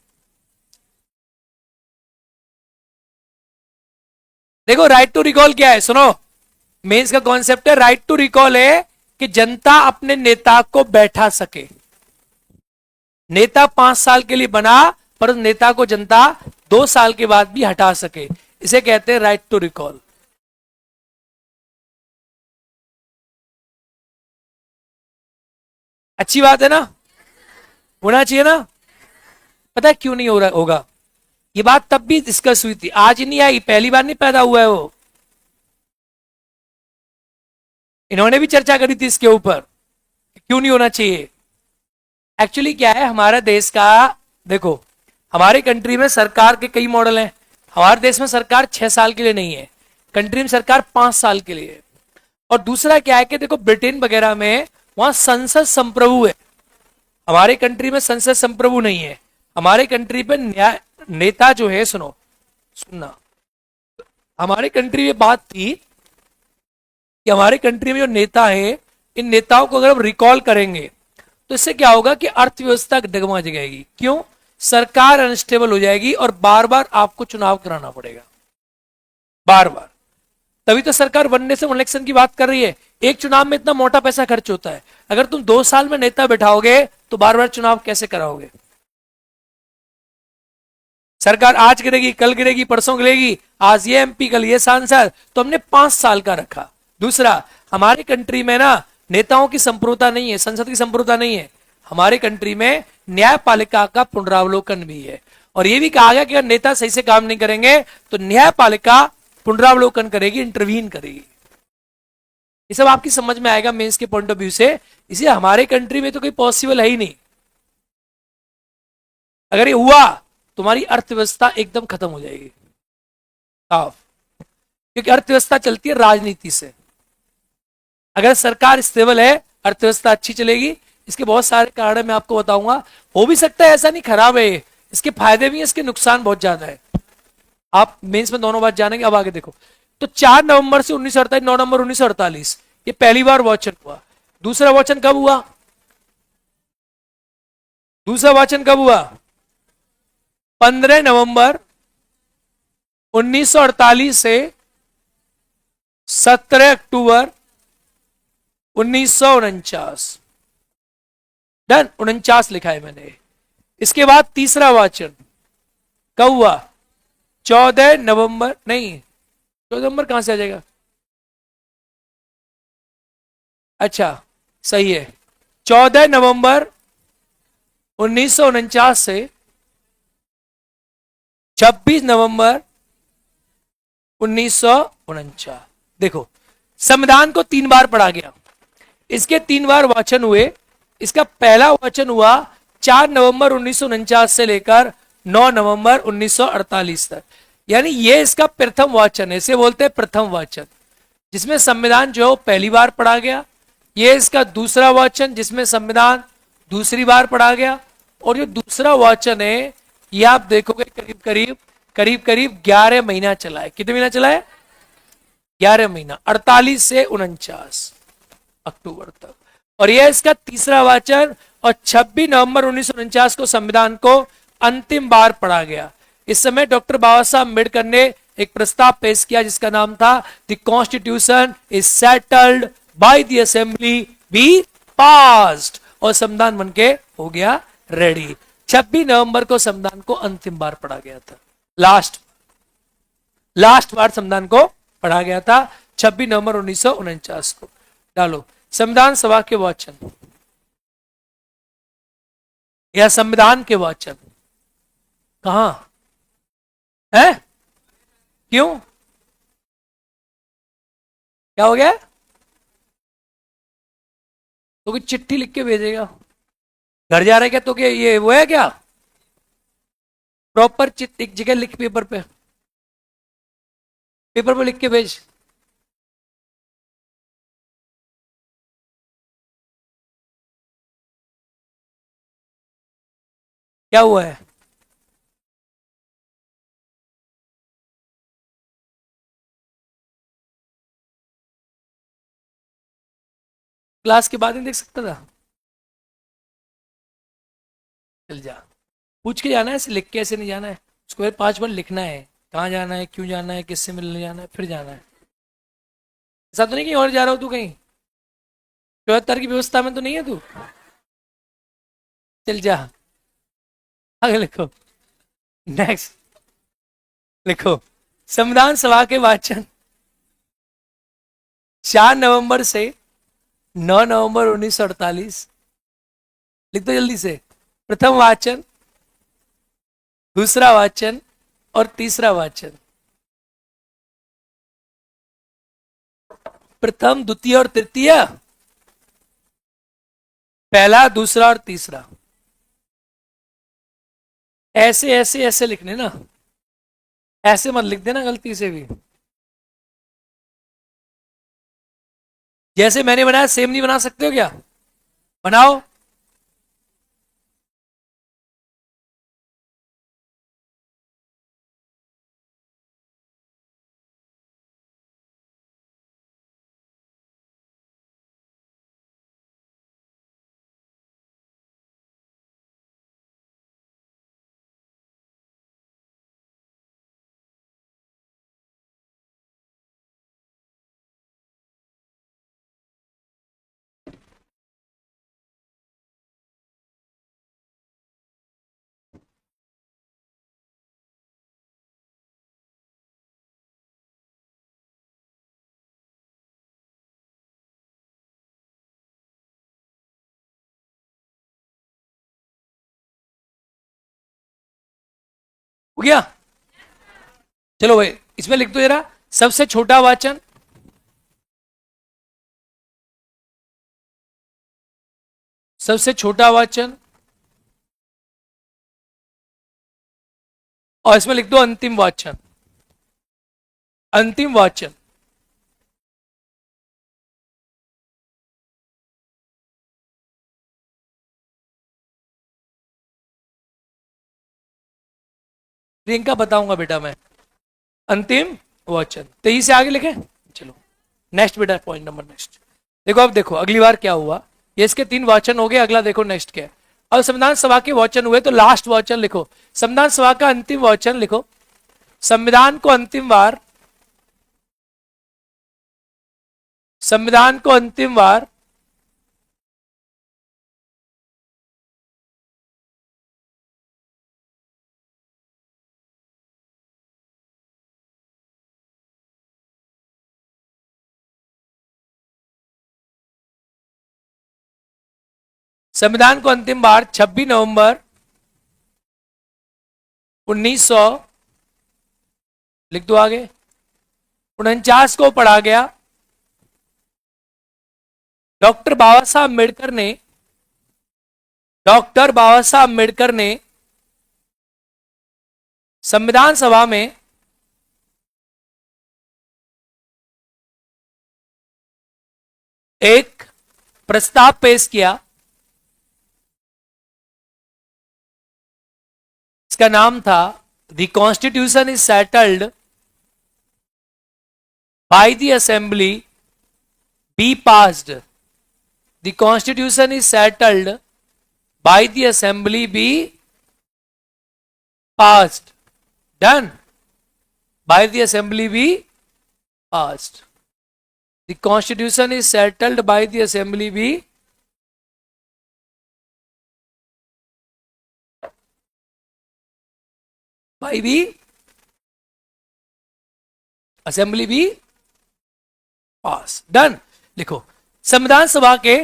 देखो राइट टू रिकॉल क्या है, सुनो, मेंस का कॉन्सेप्ट है, राइट टू रिकॉल है कि जनता अपने नेता को बैठा सके। नेता 5 साल के लिए बना, पर नेता को जनता 2 साल के बाद भी हटा सके, इसे कहते हैं राइट टू रिकॉल। अच्छी बात है ना, होना चाहिए ना। पता है क्यों नहीं हो रहा होगा? ये बात तब भी डिस्कस हुई थी, आज नहीं आई, पहली बार नहीं पैदा हुआ है वो, इन्होंने भी चर्चा करी थी इसके ऊपर, क्यों नहीं होना चाहिए। एक्चुअली क्या है हमारा देश का, देखो हमारे कंट्री में सरकार के कई मॉडल हैं। हमारे देश में सरकार 6 साल के लिए नहीं है, कंट्री में सरकार 5 साल के लिए है। और दूसरा क्या है कि देखो ब्रिटेन वगैरह में वहां संसद संप्रभु है, हमारे कंट्री में संसद संप्रभु नहीं है। हमारे कंट्री पे न्याय नेता जो है, सुनो सुनना, हमारे कंट्री में बात थी कि हमारे कंट्री में जो नेता है, इन नेताओं को अगर हम रिकॉल करेंगे तो इससे क्या होगा कि अर्थव्यवस्था डगमगा जाएगी। क्यों? सरकार अनस्टेबल हो जाएगी और बार बार आपको चुनाव कराना पड़ेगा, बार बार। तभी तो सरकार वन नेशन वन इलेक्शन की बात कर रही है। एक चुनाव में इतना मोटा पैसा खर्च होता है, अगर तुम 2 साल में नेता बैठाओगे तो बार बार चुनाव कैसे कराओगे? सरकार आज गिरेगी, कल गिरेगी, परसों गिरेगी, आज ये एमपी कल ये सांसद, तो हमने 5 साल का रखा। दूसरा, हमारे कंट्री में ना नेताओं की संप्रभुता नहीं है, संसद की संप्रभुता नहीं है। हमारे कंट्री में न्यायपालिका का पुनरावलोकन भी है, और यह भी कहा गया कि अगर नेता सही से काम नहीं करेंगे तो न्यायपालिका पुनरावलोकन करेगी, इंटरवीन करेगी। ये सब आपकी समझ में आएगा मेंस के पॉइंट ऑफ व्यू से। इसे हमारे कंट्री में तो कोई पॉसिबल है ही नहीं। अगर ये हुआ तुम्हारी अर्थव्यवस्था एकदम खत्म हो जाएगी साफ, क्योंकि अर्थव्यवस्था चलती है राजनीति से। अगर सरकार स्टेबल है, अर्थव्यवस्था अच्छी चलेगी। इसके बहुत सारे कारण मैं आपको बताऊंगा, हो भी सकता है ऐसा नहीं खराब है, इसके फायदे भी हैं, इसके नुकसान बहुत ज्यादा है। आप मेंस में दोनों बात जानेंगे। अब आगे देखो, तो 4 नवंबर से 1948, 9 नवंबर 1948 ये पहली बार वाचन हुआ। दूसरा वाचन कब हुआ? दूसरा वाचन कब हुआ? 15 नवंबर 1948 से 17 अक्टूबर 1949। डन, 49 लिखा है मैंने। इसके बाद तीसरा वाचन कब हुआ? 14 नवंबर, नहीं 14 नवंबर कहां से आ जाएगा? अच्छा सही है, 14 नवंबर 1949 से 26 नवंबर 1949। देखो संविधान को 3 बार पढ़ा गया, इसके 3 बार वाचन हुए। इसका पहला वाचन हुआ 4 नवंबर 1949 से लेकर 9 नवंबर 1948 तक, यानी ये इसका प्रथम वाचन है, इसे बोलते हैं प्रथम वाचन, जिसमें संविधान जो है पहली बार पढ़ा गया। ये इसका दूसरा वाचन जिसमें संविधान दूसरी बार पढ़ा गया। और जो दूसरा वाचन है ये आप देखोगे करीब करीब 11 महीना चला है। कितने महीना चला है? 11 महीना, 48 से 49 अक्टूबर तक। और यह इसका तीसरा वाचन, और 26 नवंबर 1949 को संविधान को अंतिम बार पढ़ा गया। इस समय डॉक्टर बाबा साहब अम्बेडकर ने एक प्रस्ताव पेश किया जिसका नाम था the constitution is settled by the assembly be passed और संविधान बन के हो गया रेडी। 26 नवंबर को संविधान को अंतिम बार पढ़ा गया था, लास्ट बार संविधान को पढ़ा गया था 26 नवंबर 1949 को। डालो संविधान सभा के वाचन या संविधान के वाचन कहां है? क्यों, क्या हो गया? तो कोई चिट्ठी लिख के भेजेगा, घर जा रहे क्या? तो क्या ये वो है क्या? प्रॉपर चिट्ठी एक जगह लिख, पेपर पे लिख के भेज। क्या हुआ है? क्लास के बाद नहीं देख सकता था? चल जा, पूछ के जाना है, ऐसे लिख के ऐसे नहीं जाना है। उसको फिर 5 बार लिखना है, कहाँ जाना है, क्यों जाना है, किससे मिलने जाना है, फिर जाना है। ऐसा तो नहीं कहीं और जा रहा हो तू, कहीं 74 की व्यवस्था में तो नहीं है तू? चल जा, आगे लिखो। नेक्स्ट लिखो संविधान सभा के वाचन 4 नवंबर से 9 नवंबर 1948। लिख दो जल्दी से। प्रथम वाचन, दूसरा वाचन और तीसरा वाचन। प्रथम, द्वितीय और तृतीय, पहला, दूसरा और तीसरा। ऐसे ऐसे ऐसे लिखने ना, ऐसे मत लिख देना गलती से भी। जैसे मैंने बनाया सेम नहीं बना सकते हो क्या? बनाओ। हो गया? चलो भाई इसमें लिख दो जरा, सबसे छोटा वाचन, सबसे छोटा वाचन, और इसमें लिख दो अंतिम वाचन, अंतिम वाचन। प्रियंका बताऊंगा बेटा मैं, अंतिम वाचन। 23 से आगे लिखे। चलो नेक्स्ट बेटा, पॉइंट नंबर नेक्स्ट। देखो अब देखो अगली बार क्या हुआ, ये इसके 3 वाचन हो गए, अगला देखो नेक्स्ट क्या है। अब संविधान सभा के वाचन हुए तो लास्ट वाचन लिखो, संविधान सभा का अंतिम वाचन लिखो। संविधान को अंतिम बार, संविधान को अंतिम बार संविधान को अंतिम बार 26 नवंबर 1900, लिख दो आगे, 49 को पढ़ा गया। डॉक्टर बाबा साहब अम्बेडकर ने, डॉक्टर बाबा साहब अम्बेडकर ने संविधान सभा में एक प्रस्ताव पेश किया, इसका नाम था the constitution is settled by the assembly be passed, the constitution is settled by the assembly be passed, done, by the assembly be passed, the constitution is settled by the assembly B by the assembly भी पास। Done. लिखो संविधान सभा के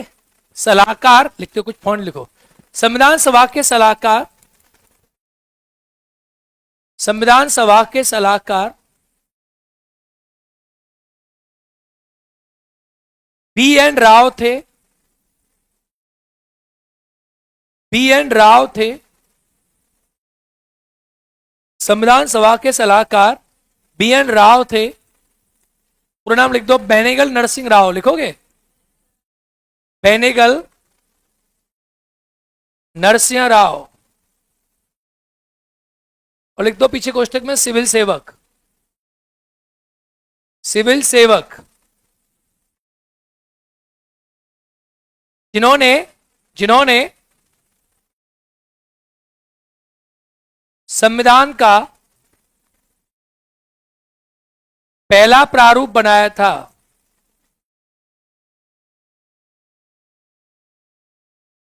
सलाहकार, लिखते हो कुछ font लिखो, संविधान सभा के सलाहकार, संविधान सभा के सलाहकार बी एन राव थे, बी एन राव थे। संविधान सभा के सलाहकार बी एन राव थे। पूरा नाम लिख दो, बेनेगल नरसिंह राव लिखोगे, बेनेगल नरसिंह राव, और लिख दो पीछे कोष्टक में सिविल सेवक, सिविल सेवक, जिन्होंने जिन्होंने संविधान का पहला प्रारूप बनाया था,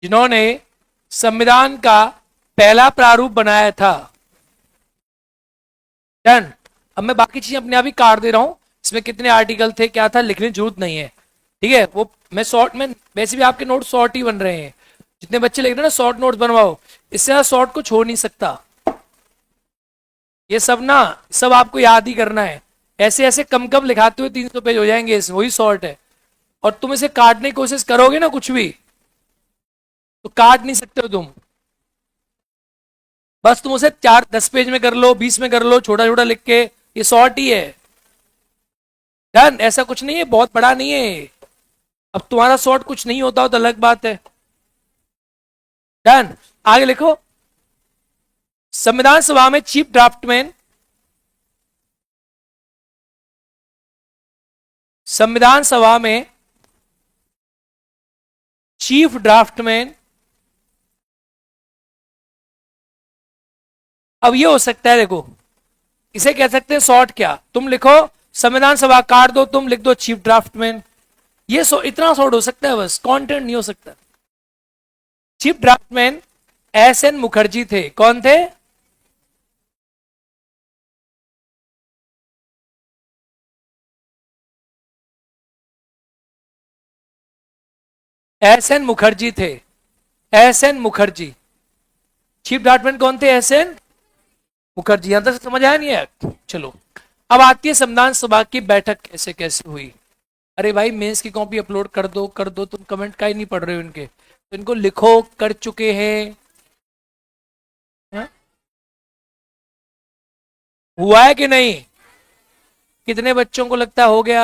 जिन्होंने संविधान का पहला प्रारूप बनाया था। डन। अब मैं बाकी चीजें अपने आप ही काट दे रहा हूं, इसमें कितने आर्टिकल थे क्या था लिखने की जरूरत नहीं है, ठीक है। वो मैं शॉर्ट में, वैसे भी आपके नोट शॉर्ट ही बन रहे हैं, जितने बच्चे लिख रहे हैं ना शॉर्ट नोट्स बनवाओ, इससे ज्यादा शॉर्ट कुछ हो नहीं सकता। ये सब ना, सब आपको याद ही करना है, ऐसे ऐसे कम कम लिखाते हुए 300 पेज हो जाएंगे, इसमें वही शॉर्ट है। और तुम इसे काटने की कोशिश करोगे ना कुछ भी, तो काट नहीं सकते हो तुम, बस तुम उसे 4-10 पेज में कर लो, 20 में कर लो, छोटा छोटा लिख के, ये शॉर्ट ही है। डन। ऐसा कुछ नहीं है, बहुत बड़ा नहीं है। अब तुम्हारा शॉर्ट कुछ नहीं होता हो तो अलग बात है। डन। आगे लिखो, संविधान सभा में चीफ ड्राफ्टमैन, संविधान सभा में चीफ ड्राफ्टमैन, अब ये हो सकता है, देखो इसे कह सकते हैं शॉर्ट, क्या तुम लिखो संविधान सभा, काट दो तुम, लिख दो चीफ ड्राफ्टमैन, ये इतना शॉर्ट हो सकता है, बस कंटेंट नहीं हो सकता। Chief draftman S N Mukherjee थे। कौन थे? एस एन मुखर्जी थे, S N Mukherjee. Chief draftman कौन थे? S N Mukherjee. यहां तक समझ आया नहीं है? चलो अब आती है संविधान सभा की बैठक कैसे कैसे हुई। अरे भाई मेंस की कॉपी अपलोड कर दो, तुम कमेंट का ही नहीं पढ़ रहे हो इनके, तो इनको लिखो कर चुके हैं। हुआ है कि नहीं? कितने बच्चों को लगता है हो गया?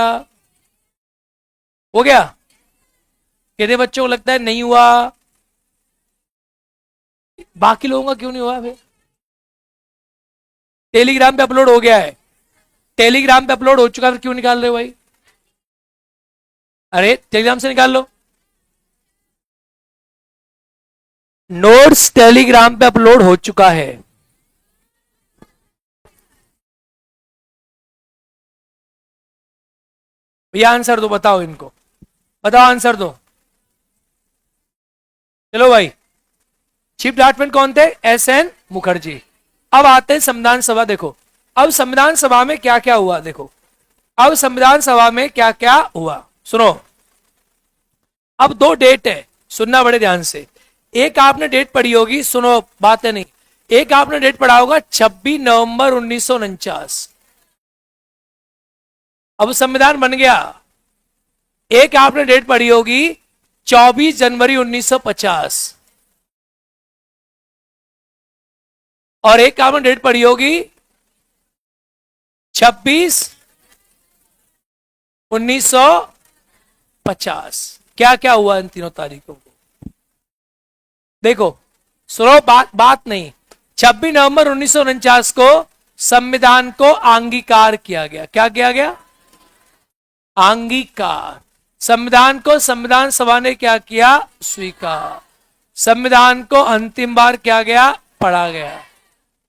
हो गया? कितने बच्चों को लगता है नहीं हुआ? बाकी लोगों का क्यों नहीं हुआ? फिर टेलीग्राम पे अपलोड हो गया है, टेलीग्राम पे अपलोड हो चुका है, क्यों निकाल रहे हो भाई? अरे टेलीग्राम से निकाल लो, नोट्स टेलीग्राम पे अपलोड हो चुका है। भैया आंसर दो, बताओ इनको, बताओ आंसर दो। चलो भाई, चीफ ड्राफ्टमैन कौन थे? S N Mukherjee. अब आते हैं संविधान सभा। देखो अब संविधान सभा में क्या क्या हुआ, देखो अब संविधान सभा में क्या क्या हुआ सुनो। अब 2 डेट है, सुनना बड़े ध्यान से। एक आपने डेट पढ़ी होगी, सुनो बात है नहीं, एक आपने डेट पढ़ा होगा 26 नवंबर 1949, अब संविधान बन गया। एक आपने डेट पढ़ी होगी 24 जनवरी 1950, और एक आपने डेट पढ़ी होगी 26 1950। क्या क्या हुआ इन तीनों तारीखों को? देखो सुनो, बात नहीं। 26 नवंबर 1949 को संविधान को अंगीकार किया गया। क्या किया गया? अंगीकार। संविधान को संविधान सभा ने क्या किया? स्वीकार। संविधान को अंतिम बार क्या गया? पढ़ा गया।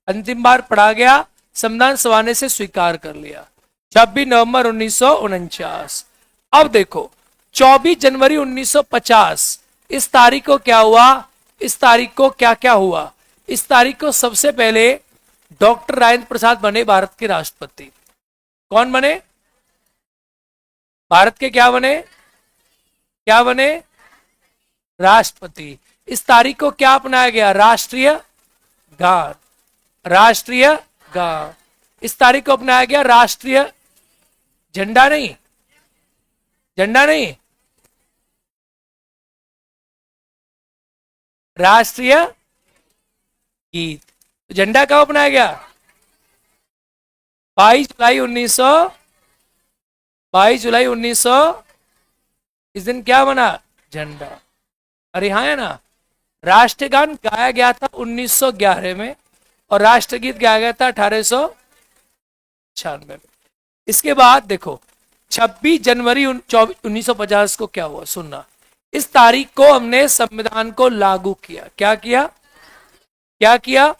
अंतिम बार पढ़ा गया, संविधान सभा ने से स्वीकार कर लिया 26 नवंबर 1949। अब देखो 24 जनवरी 1950, इस तारीख को क्या हुआ? इस तारीख को क्या क्या हुआ? इस तारीख को सबसे पहले डॉक्टर राजेंद्र प्रसाद बने भारत के राष्ट्रपति। कौन बने? भारत के क्या बने? क्या बने? राष्ट्रपति। इस तारीख को क्या अपनाया गया? राष्ट्रीय गान। राष्ट्रीय गान। इस तारीख को अपनाया गया राष्ट्रीय झंडा नहीं, झंडा नहीं, राष्ट्रीय गीत। झंडा कब अपनाया गया? 22 जुलाई 1900, 22 जुलाई 1900। इस दिन क्या बना? झंडा। अरे हाँ है ना। राष्ट्रगान गाया गया था 1911 में और राष्ट्रगीत गाया गया था 1896 में। इसके बाद देखो 26 जनवरी 1950 को क्या हुआ, सुनना। इस तारीख को हमने संविधान को लागू किया। क्या किया? क्या किया?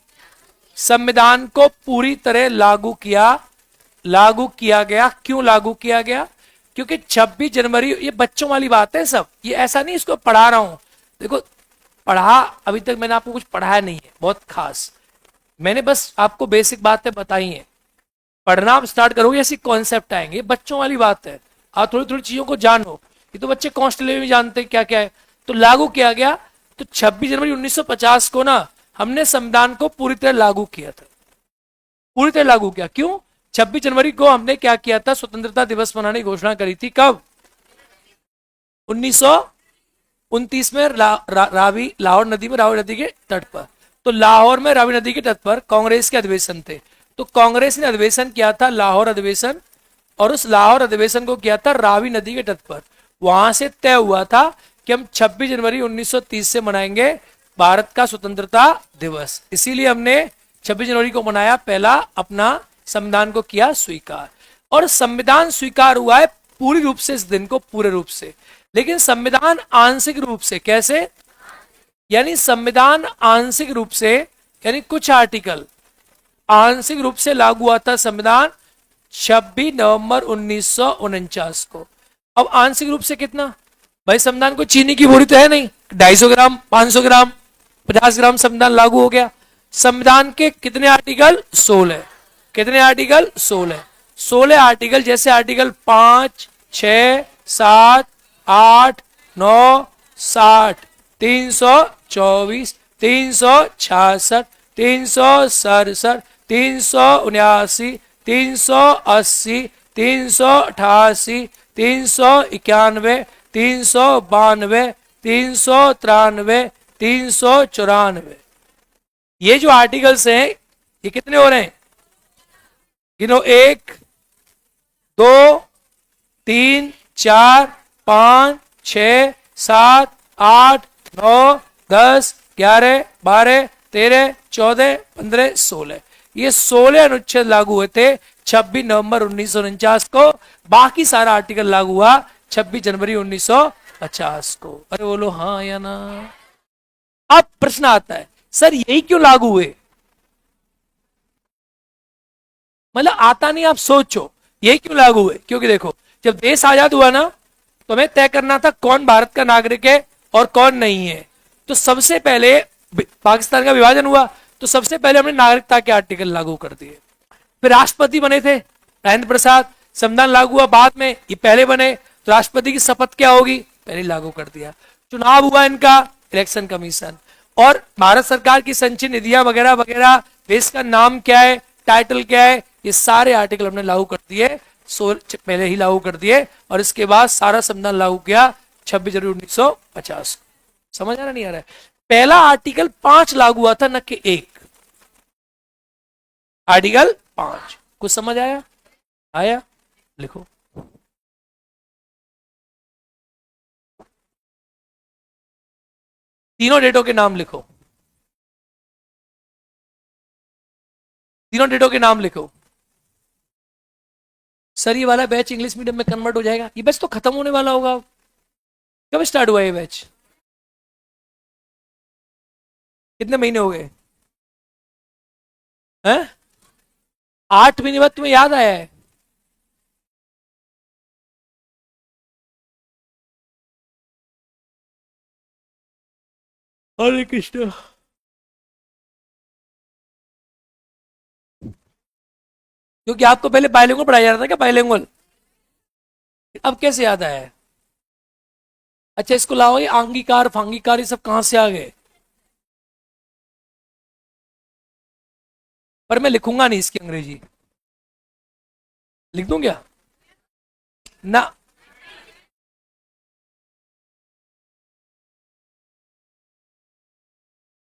संविधान को पूरी तरह लागू किया। लागू किया गया। क्यों लागू किया गया? क्योंकि 26 जनवरी, ये बच्चों वाली बात है सब, ये ऐसा नहीं इसको पढ़ा रहा हूं। देखो पढ़ा, अभी तक मैंने आपको कुछ पढ़ाया नहीं है बहुत खास, मैंने बस आपको बेसिक बातें बताई हैं। पढ़ना आप स्टार्ट करोगे ऐसी कॉन्सेप्ट आएंगे, बच्चों वाली बात है। आप थोड़ी थोड़ी चीजों को जानो, ये तो बच्चे कॉन्स्टेबल में जानते हैं क्या क्या है। तो लागू किया गया। तो 26 जनवरी 1950 को ना हमने संविधान को पूरी तरह लागू किया था। पूरी तरह लागू किया। क्यों? 26 जनवरी को हमने क्या किया था? स्वतंत्रता दिवस मनाने की घोषणा करी थी। कब? 1929 में रावी, लाहौर नदी में, रावी नदी के तट पर। तो लाहौर में रावी नदी के तट पर कांग्रेस के अधिवेशन थे। तो कांग्रेस ने अधिवेशन किया था, लाहौर अधिवेशन, और उस लाहौर अधिवेशन को किया था रावी नदी के तट पर। वहां से तय हुआ था कि हम 26 जनवरी 1930 से मनाएंगे भारत का स्वतंत्रता दिवस। इसीलिए हमने 26 जनवरी को मनाया, पहला अपना संविधान को किया स्वीकार। और संविधान स्वीकार हुआ है पूरी रूप से इस दिन को, पूरे रूप से। लेकिन संविधान आंशिक रूप से, कैसे? यानी संविधान आंशिक रूप से, यानी कुछ आर्टिकल आंशिक रूप से लागू हुआ था संविधान 26 नवंबर 1949 को। अब आंशिक रूप से कितना? भाई संविधान को चीनी की बोरी तो है नहीं, 250 ग्राम, 500 ग्राम, 50 ग्राम संविधान लागू हो गया। संविधान के कितने आर्टिकल? 16। कितने आर्टिकल? 16। 16 आर्टिकल, जैसे आर्टिकल 5, 6, 7, 8, 9, 60, 324, 366, 367, 379, 380, 388, 391, 392, 393, 394, ये जो आर्टिकल्स हैं ये कितने हो रहे हैं? गिनो, 1, 2, 3, 4, 5, 6, 7, 8, 9, 10, 11, 12, 13, 14, 15, 16। ये 16 अनुच्छेद लागू हुए थे 26 नवंबर 1949 को। बाकी सारा आर्टिकल लागू हुआ 26 जनवरी 1950 को। अरे बोलो हाँ या ना। अब प्रश्न आता है, सर यही क्यों लागू हुए? मतलब आता नहीं, आप सोचो यही क्यों लागू हुए। क्योंकि देखो जब देश आजाद हुआ ना, तो हमें तय करना था कौन भारत का नागरिक है और कौन नहीं है। तो सबसे पहले पाकिस्तान का विभाजन हुआ, तो सबसे पहले हमने नागरिकता के आर्टिकल लागू कर दिए। फिर राष्ट्रपति बने थे राजेंद्र प्रसाद, संविधान लागू हुआ बाद में, ये पहले बने, तो राष्ट्रपति की शपथ क्या होगी? पहले लागू कर दिया। चुनाव हुआ इनका, इलेक्शन कमीशन, और भारत सरकार की संचय निधियां वगैरह वगैरह, देश का नाम क्या है, टाइटल क्या है, ये सारे आर्टिकल हमने लागू कर दिए। पहले ही लागू कर दिए, और इसके बाद सारा संविधान लागू किया 26 जनवरी 1950। समझ आ रहा नहीं आ रहा है? पहला आर्टिकल 5 लागू हुआ था, न कि 1। आर्टिकल 5। कुछ समझ आया? आया? लिखो। तीनों डेटों के नाम लिखो। तीनों डेटों के नाम लिखो। सर ये वाला बैच इंग्लिश मीडियम में कन्वर्ट हो जाएगा? ये बैच तो खत्म होने वाला होगा। कब स्टार्ट हुआ ये बैच? कितने महीने हो गए हैं? 8 महीने बाद तुम्हें याद आया है? हरे कृष्ण। क्योंकि आपको पहले बाइलिंगुअल पढ़ाया जा रहा था क्या, बाइलिंगुअल? अब कैसे याद आया है? अच्छा इसको लाओ, ये आंगीकार फांगीकार ये सब कहां से आ गए? पर मैं लिखूंगा नहीं इसकी अंग्रेजी, लिख दूं क्या? ना,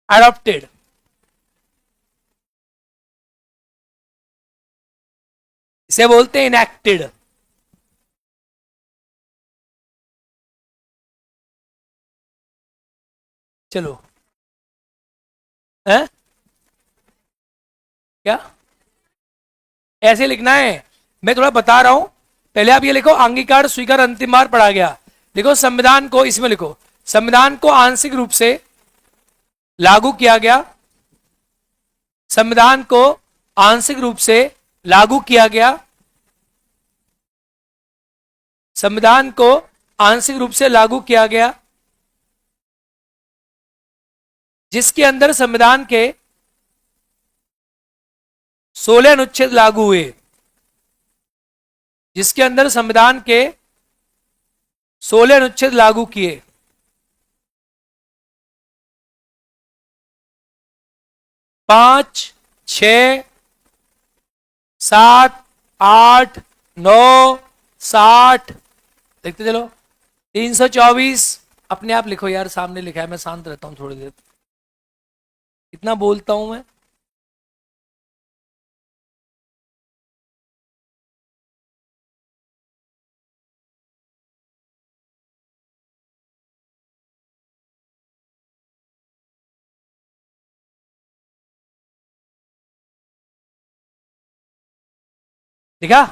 अडॉप्टेड। इसे बोलते हैं इनएक्टेड। चलो, है क्या? ऐसे लिखना है, मैं थोड़ा बता रहा हूं। पहले आप ये लिखो, अंगीकार स्वीकार अंतिम बार पढ़ा गया। लिखो संविधान को, इसमें लिखो संविधान को आंशिक रूप से लागू किया गया। संविधान को आंशिक रूप से लागू किया गया। संविधान को आंशिक रूप से लागू किया गया, जिसके अंदर संविधान के 16 अनुच्छेद लागू हुए। जिसके अंदर संविधान के 16 अनुच्छेद लागू किए। पांच, छ, 7, 8, 9, 60, देखते चलो। 324, अपने आप लिखो यार, सामने लिखा है, मैं शांत रहता हूं थोड़ी देर, इतना बोलता हूं मैं। लिखा?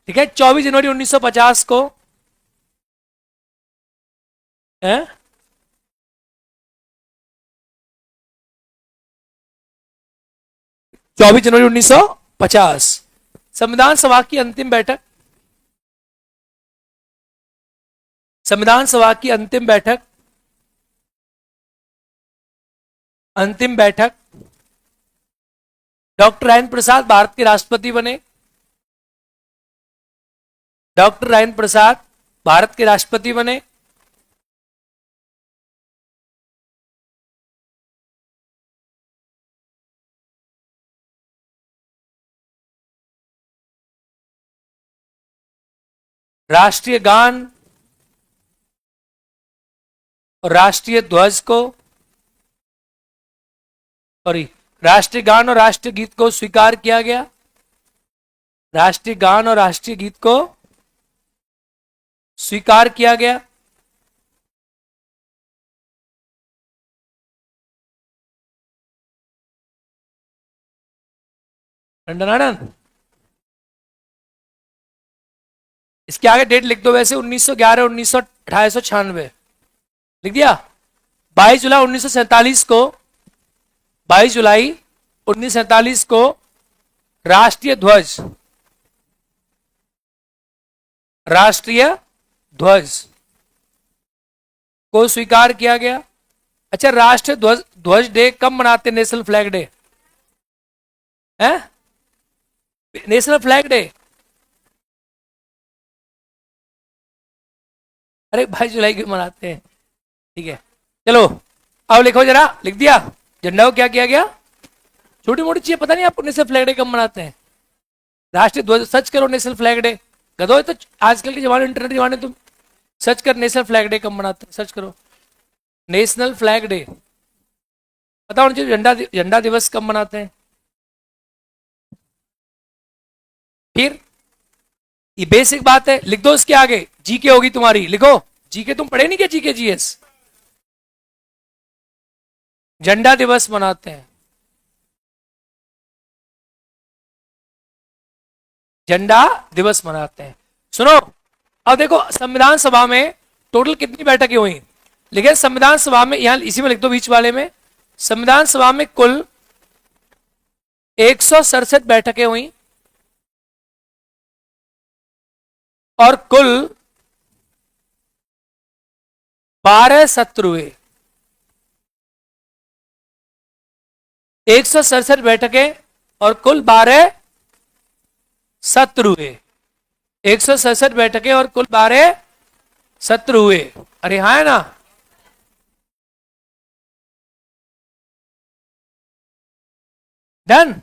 ठीक है, 24 जनवरी 1950 को है 24 जनवरी 1950 संविधान सभा की अंतिम बैठक। संविधान सभा की अंतिम बैठक, अंतिम बैठक। डॉक्टर राजेंद्र प्रसाद भारत के राष्ट्रपति बने। डॉक्टर राजेंद्र प्रसाद भारत के राष्ट्रपति बने। राष्ट्रीय गान और राष्ट्रीय ध्वज को, सॉरी, राष्ट्रीय गान और राष्ट्रीय गीत को स्वीकार किया गया। राष्ट्रीय गान और राष्ट्रीय गीत को स्वीकार किया गया। टंडनानन, इसके आगे डेट लिख दो, वैसे 1911 1896 लिख दिया। 22 जुलाई 1947 को, 22 जुलाई 1947 को राष्ट्रीय ध्वज, राष्ट्रीय ध्वज को स्वीकार किया गया। अच्छा, राष्ट्रीय ध्वज, ध्वज डे कब मनाते? नेशनल फ्लैग डे है, नेशनल फ्लैग डे। अरे 22 जुलाई क्यों मनाते हैं? ठीक है, चलो अब लिखो जरा, लिख दिया। झंडा को क्या किया गया? छोटी मोटी चीजें पता नहीं आपको, नेशनल फ्लैग डे कब मनाते हैं? राष्ट्रीय ध्वज, सर्च करो नेशनल फ्लैग डे। गधो तो आजकल के जमाने, इंटरनेट जमाने, तुम सर्च कर नेशनल फ्लैग डे कब मनाते हैं, सर्च करो नेशनल फ्लैग डे। पता होना चाहिए झंडा, झंडा दिवस कब मनाते हैं। फिर ये बेसिक बात है, लिख दो इसके आगे, जीके होगी तुम्हारी, लिखो जीके। तुम पढ़े नहीं क्या जीके जीएस? झंडा दिवस मनाते हैं, झंडा दिवस मनाते हैं। सुनो, अब देखो संविधान सभा में टोटल कितनी बैठकें हुई? लिखे संविधान सभा में, यहां इसी में लिख दो बीच वाले में, संविधान सभा में कुल 167 बैठकें हुई और कुल 12 सत्र हुए। 167 बैठकें और कुल 12 सत्र हुए। 167 बैठकें और कुल 12 सत्र हुए। अरे हाँ है ना? डन।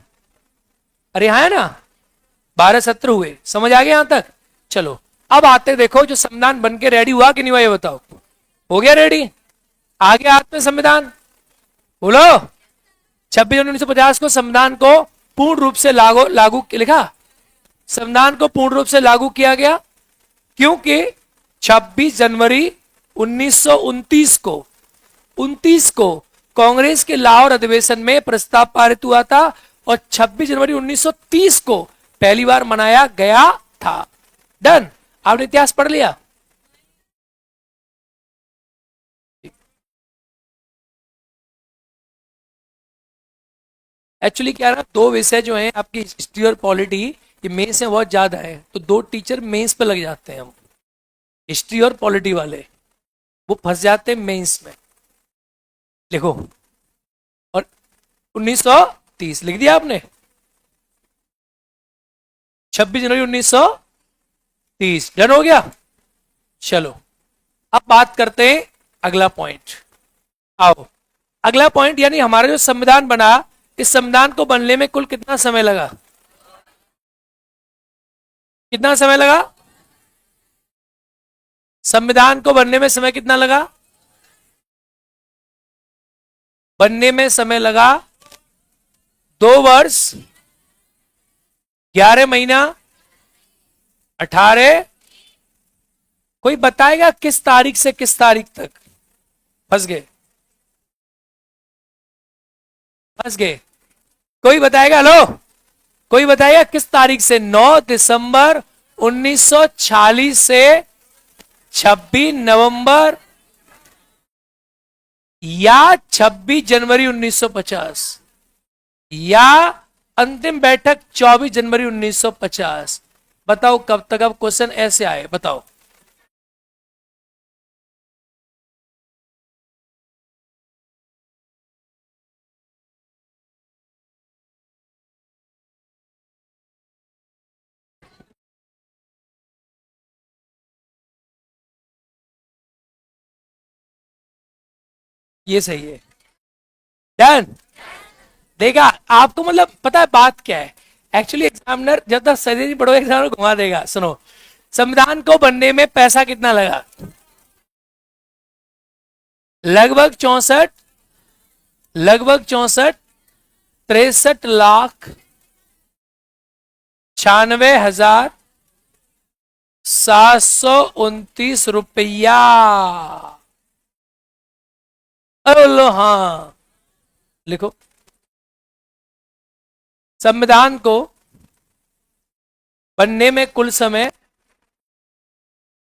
अरे हाँ है ना? 12 सत्र हुए। समझ आ गया यहां तक? चलो अब आते, देखो जो संविधान बन के रेडी हुआ कि नहीं हुआ ये बताओ। हो गया रेडी? आ गया हाथ में संविधान? बोलो। 26 जनवरी 1950 को संविधान को पूर्ण रूप से लागू लागू लिखा, संविधान को पूर्ण रूप से लागू किया गया क्योंकि 26 जनवरी 1929 को 29 को कांग्रेस के लाहौर अधिवेशन में प्रस्ताव पारित हुआ था और 26 जनवरी 1930 को पहली बार मनाया गया था। डन। आपने इतिहास पढ़ लिया? एक्चुअली क्या है ना, दो विषय जो हैं आपकी हिस्ट्री और पॉलिटी, ये मेंस में बहुत ज्यादा है, तो दो टीचर मेंस पे लग जाते हैं। हम हिस्ट्री और पॉलिटी वाले वो फंस जाते हैं मेंस में। लिखो। और 1930 लिख दिया आपने? 26 जनवरी 1930 डन हो गया। चलो अब बात करते हैं अगला पॉइंट। आओ अगला पॉइंट, यानी हमारा जो संविधान बना, इस संविधान को बनने में कुल कितना समय लगा? कितना समय लगा? संविधान को बनने में समय कितना लगा? बनने में समय लगा 2 वर्ष 11 महीना 18। कोई बताएगा किस तारीख से किस तारीख तक? फंस गए? फंस गए? कोई बताएगा? लो कोई बताएगा किस तारीख से? 9 दिसंबर 1940 से 26 नवंबर या 26 जनवरी 1950 या अंतिम बैठक 24 जनवरी 1950। बताओ कब तक? अब क्वेश्चन ऐसे आए, बताओ। ये सही है। डन। देखा आपको, मतलब पता है बात क्या है? एक्चुअली एग्जामिनर जब तक सही नहीं पढ़ो एग्जामिनर घुमा देगा। सुनो, संविधान को बनने में पैसा कितना लगा? लगभग 64, लगभग 64 63,96,729 रुपया। अरे लो हाँ, लिखो। संविधान को बनने में कुल समय,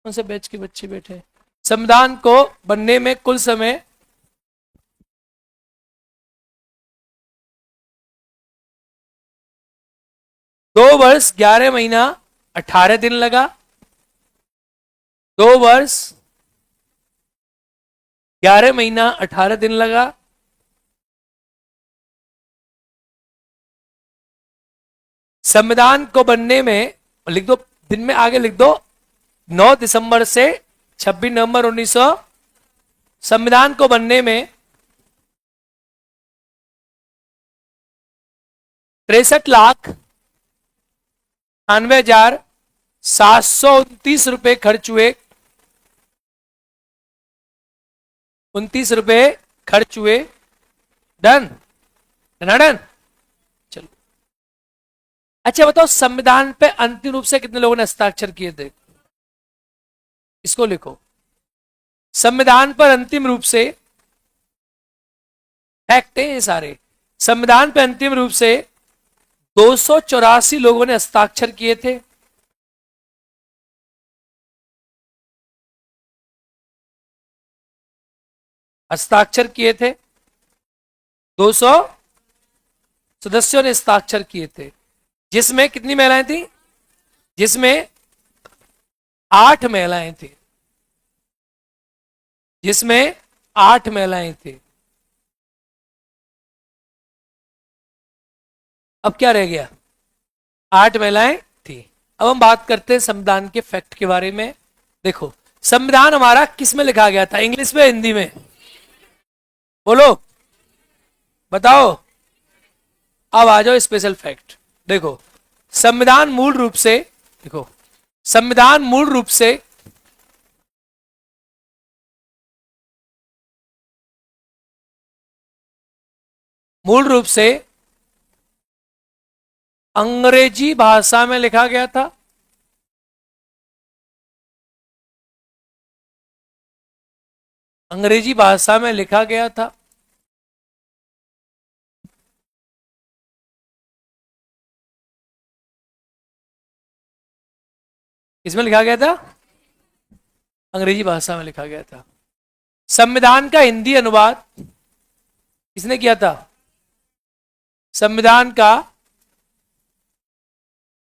कौन से बैच के बच्चे बैठे? संविधान को बनने में कुल समय 2 वर्ष 11 महीना 18 दिन लगा। 2 वर्ष 11 महीना 18 दिन लगा। संविधान को बनने में, लिख दो दिन में आगे लिख दो, 9 दिसंबर से 26 नवंबर 1900। संविधान को बनने में 63,98,729 रुपए खर्च हुए। 29 रुपए खर्च हुए। डन? डन? चलो अच्छा बताओ, संविधान पे अंतिम रूप से कितने लोगों ने हस्ताक्षर किए थे? इसको लिखो। संविधान पर अंतिम रूप से, फैक्ट है ये सारे, संविधान पर अंतिम रूप से 284 लोगों ने हस्ताक्षर किए थे। हस्ताक्षर किए थे 200 सदस्यों ने हस्ताक्षर किए थे, जिसमें कितनी महिलाएं थी? जिसमें 8 महिलाएं थी। जिसमें 8 महिलाएं थी। अब क्या रह गया? 8 महिलाएं थी। अब हम बात करते हैं संविधान के फैक्ट के बारे में। देखो, संविधान हमारा किस में लिखा गया था, इंग्लिश में हिंदी में? बोलो, बताओ। अब आ जाओ स्पेशल फैक्ट। देखो, संविधान मूल रूप से, देखो, संविधान मूल रूप से अंग्रेजी भाषा में लिखा गया था। अंग्रेजी भाषा में लिखा गया था। किसमें लिखा गया था? अंग्रेजी भाषा में लिखा गया था। संविधान का हिंदी अनुवाद किसने किया था? संविधान का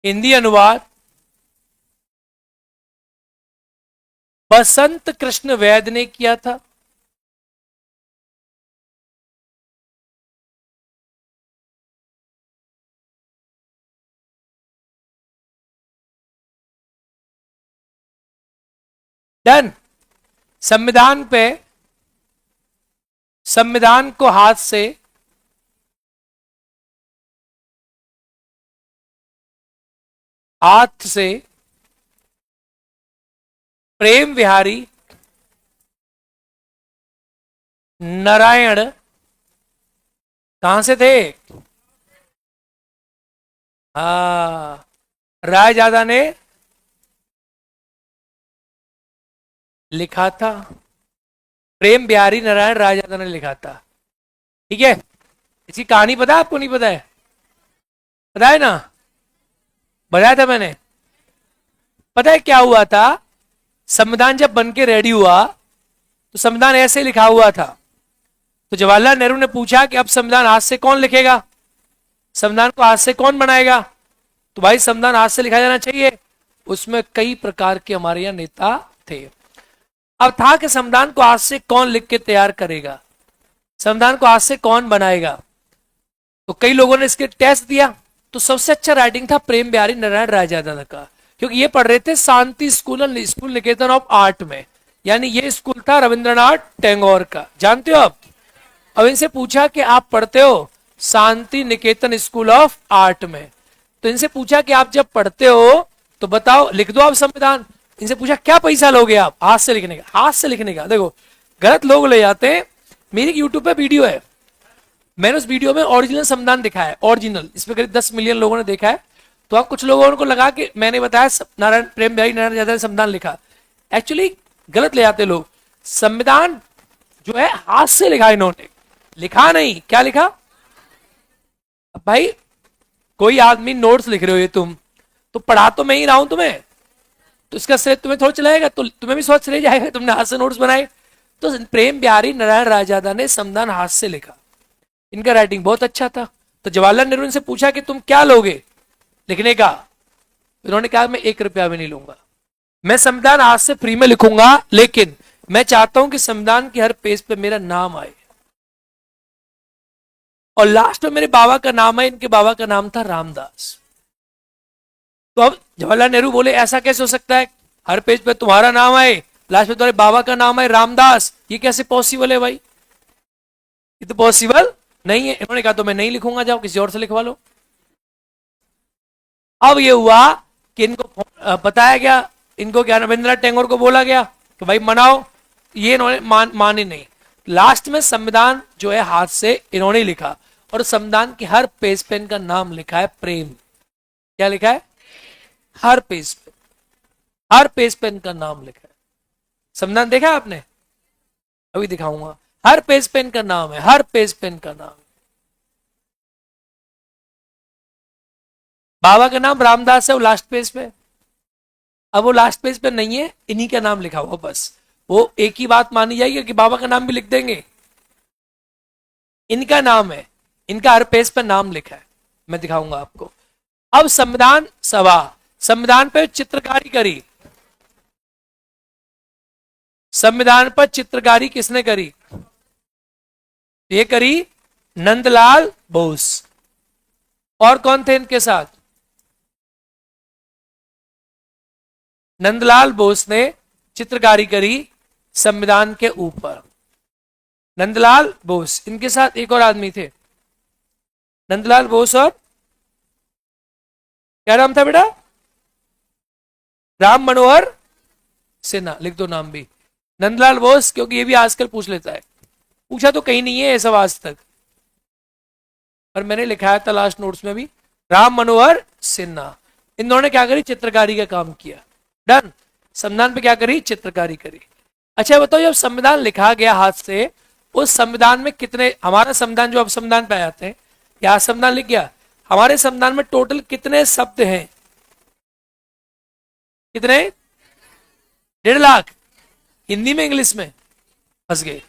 हिंदी अनुवाद बसंत कृष्ण वैद ने किया था। डन। संविधान को हाथ से प्रेम बिहारी नारायण कहां से थे? रायजादा ने लिखा था। प्रेम बिहारी नारायण रायजादा ने लिखा था। ठीक है, इसकी कहानी पता है आपको? नहीं पता है? पता है ना, बताया था मैंने। पता है क्या हुआ था? संविधान जब बन के रेडी हुआ तो संविधान ऐसे लिखा हुआ था। तो जवाहरलाल नेहरू ने पूछा कि अब संविधान हाथ से कौन लिखेगा, संविधान को हाथ से कौन बनाएगा? तो भाई संविधान हाथ से लिखा जाना चाहिए। उसमें कई प्रकार के हमारे यहाँ नेता थे। अब था कि संविधान को हाथ से कौन लिख के तैयार करेगा, संविधान को हाथ से कौन बनाएगा। तो कई लोगों ने इसके टेस्ट दिया। तो सबसे अच्छा राइटिंग था प्रेम बिहारी नारायण रायजादा का, क्योंकि ये पढ़ रहे थे शांति स्कूल निकेतन ऑफ आर्ट में। यानी ये स्कूल था रविंद्रनाथ टैगोर का, जानते हो आप? अब इनसे पूछा कि आप पढ़ते हो Shanti Niketan school of art में, तो इनसे पूछा कि आप जब पढ़ते हो तो बताओ, लिख दो आप संविधान। इनसे पूछा क्या पैसा लोगे आप हाथ से लिखने का? हाथ से लिखने का। देखो, गलत लोग ले जाते हैं। मेरी यूट्यूब पे वीडियो है, मैंने उस वीडियो में ओरिजिनल संविधान दिखाया है, ओरिजिनल। इसमें करीब 10 मिलियन लोगों ने देखा है। तो अब कुछ लोगों को लगा कि मैंने बताया नारायण प्रेम बिहारी नारायण रायजादा ने संविधान लिखा। एक्चुअली गलत ले जाते लोग। संविधान जो है हाथ से लिखा, इन्होंने लिखा नहीं। क्या लिखा? अब भाई कोई आदमी नोट्स लिख रहे हो ये तुम, तो पढ़ा तो मैं ही रहा हूं तुम्हें, तो इसका श्रेय तुम्हें थोड़ा चलाएगा, तो तुम्हें भी सोच रह जाएगा तुमने हाथ से नोट्स बनाए। तो प्रेम बिहारी नारायण रायजादा ने संविधान हाथ से लिखा। इनका राइटिंग बहुत अच्छा था। तो जवाहरलाल नेहरू से पूछा कि तुम क्या लोगे लिखने का? इन्होंने कहा मैं 1 रुपया भी नहीं लूंगा, मैं संविधान हाथ से फ्री में लिखूंगा, लेकिन मैं चाहता हूं कि संविधान के हर पेज पे मेरा नाम आए। और लास्ट में मेरे बाबा का नाम है। इनके बाबा का नाम था रामदास। तो अब जवाहरलाल नेहरू बोले ऐसा कैसे हो सकता है, हर पेज पे तुम्हारा नाम आए, लास्ट में तुम्हारे बाबा का नाम है रामदास, ये कैसे पॉसिबल है भाई? ये तो पॉसिबल नहीं है। इन्होंने कहा तो मैं नहीं लिखूंगा, जाओ किसी और से लिखवा लो। अब ये हुआ कि इनको बताया गया, इनको क्या रविंद्रनाथ टैगोर को बोला गया कि भाई मनाओ, ये इन्होंने माने नहीं। लास्ट में संविधान जो है हाथ से इन्होंने लिखा, और संविधान के हर पेज पे इनका नाम लिखा है प्रेम। क्या लिखा है? हर पेज पे, हर पेज पे इनका नाम लिखा है। संविधान देखा आपने? अभी दिखाऊंगा। हर पेज पे इनका नाम है, हर पेज पे इनका नाम। बाबा का नाम रामदास है वो लास्ट पेज पे। अब वो लास्ट पेज पे नहीं है, इन्हीं का नाम लिखा हुआ बस। वो एक ही बात मानी जाएगी कि बाबा का नाम भी लिख देंगे। इनका नाम है, इनका हर पेज पर नाम लिखा है। मैं दिखाऊंगा आपको। अब संविधान सभा, संविधान पर चित्रकारी करी। संविधान पर चित्रकारी किसने करी? ये करी नंदलाल बोस। और कौन थे इनके साथ? नंदलाल बोस ने चित्रकारी करी संविधान के ऊपर। नंदलाल बोस, इनके साथ एक और आदमी थे, नंदलाल बोस और क्या नाम था बेटा? राम मनोहर सिन्हा, लिख दो नाम भी, नंदलाल बोस, क्योंकि ये भी आजकल पूछ लेता है, पूछा तो कहीं नहीं है ये सब आज तक, पर मैंने लिखाया था लास्ट नोट्स में भी, राम मनोहर सिन्हा। इन्होंने क्या करी? चित्रकारी का काम किया। डन। संविधान पे क्या करी? चित्रकारी करी। अच्छा बताओ, जब संविधान लिखा गया हाथ से, उस संविधान में कितने, हमारा संविधान जो अब संविधान पे आते हैं, या संविधान लिख गया, हमारे संविधान में टोटल कितने शब्द हैं? कितने? 1.5 लाख। हिंदी में इंग्लिश में? फंस गए।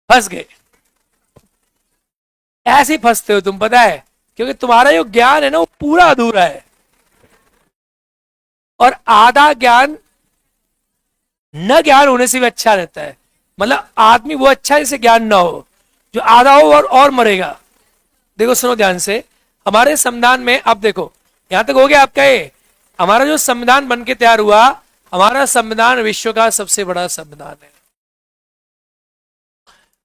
फंस गए, ऐसे ही फंसते हो तुम, पता है, क्योंकि तुम्हारा जो ज्ञान है ना वो पूरा अधूरा है, और आधा ज्ञान न ज्ञान होने से भी अच्छा रहता है। मतलब आदमी वो अच्छा जिसे ज्ञान ना हो, जो आधा हो और मरेगा। देखो सुनो ध्यान से, हमारे संविधान में, अब देखो यहां तक हो गया आपका ये, हमारा जो संविधान बन के तैयार हुआ, हमारा संविधान विश्व का सबसे बड़ा संविधान है।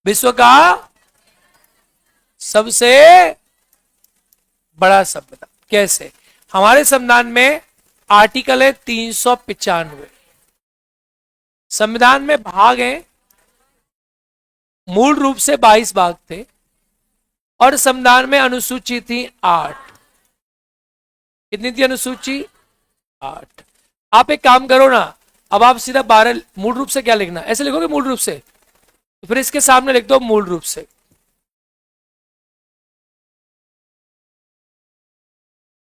विश्व का सबसे बड़ा संविधान। कैसे? हमारे संविधान में आर्टिकल है 395। संविधान में भाग हैं, मूल रूप से 22 भाग थे, और संविधान में अनुसूची थी 8। कितनी थी अनुसूची? 8। आप एक काम करो ना, अब आप सीधा 12, मूल रूप से क्या लिखना, ऐसे लिखोगे मूल रूप से, तो फिर इसके सामने लिख दो मूल रूप से।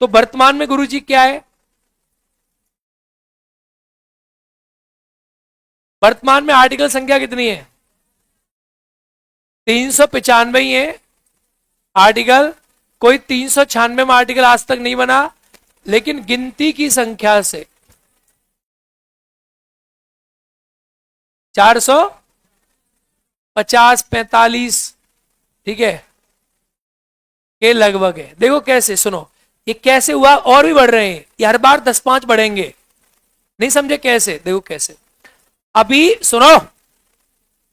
तो वर्तमान में गुरुजी क्या है? वर्तमान में आर्टिकल संख्या कितनी है? 395 ही है आर्टिकल। कोई 396 में आर्टिकल आज तक नहीं बना, लेकिन गिनती की संख्या से 450, 45, ठीक है, के लगभग है। देखो कैसे, सुनो ये कैसे हुआ, और भी बढ़ रहे हैं, ये हर बार 10-5 बढ़ेंगे। नहीं समझे कैसे? देखो कैसे, अभी सुनो,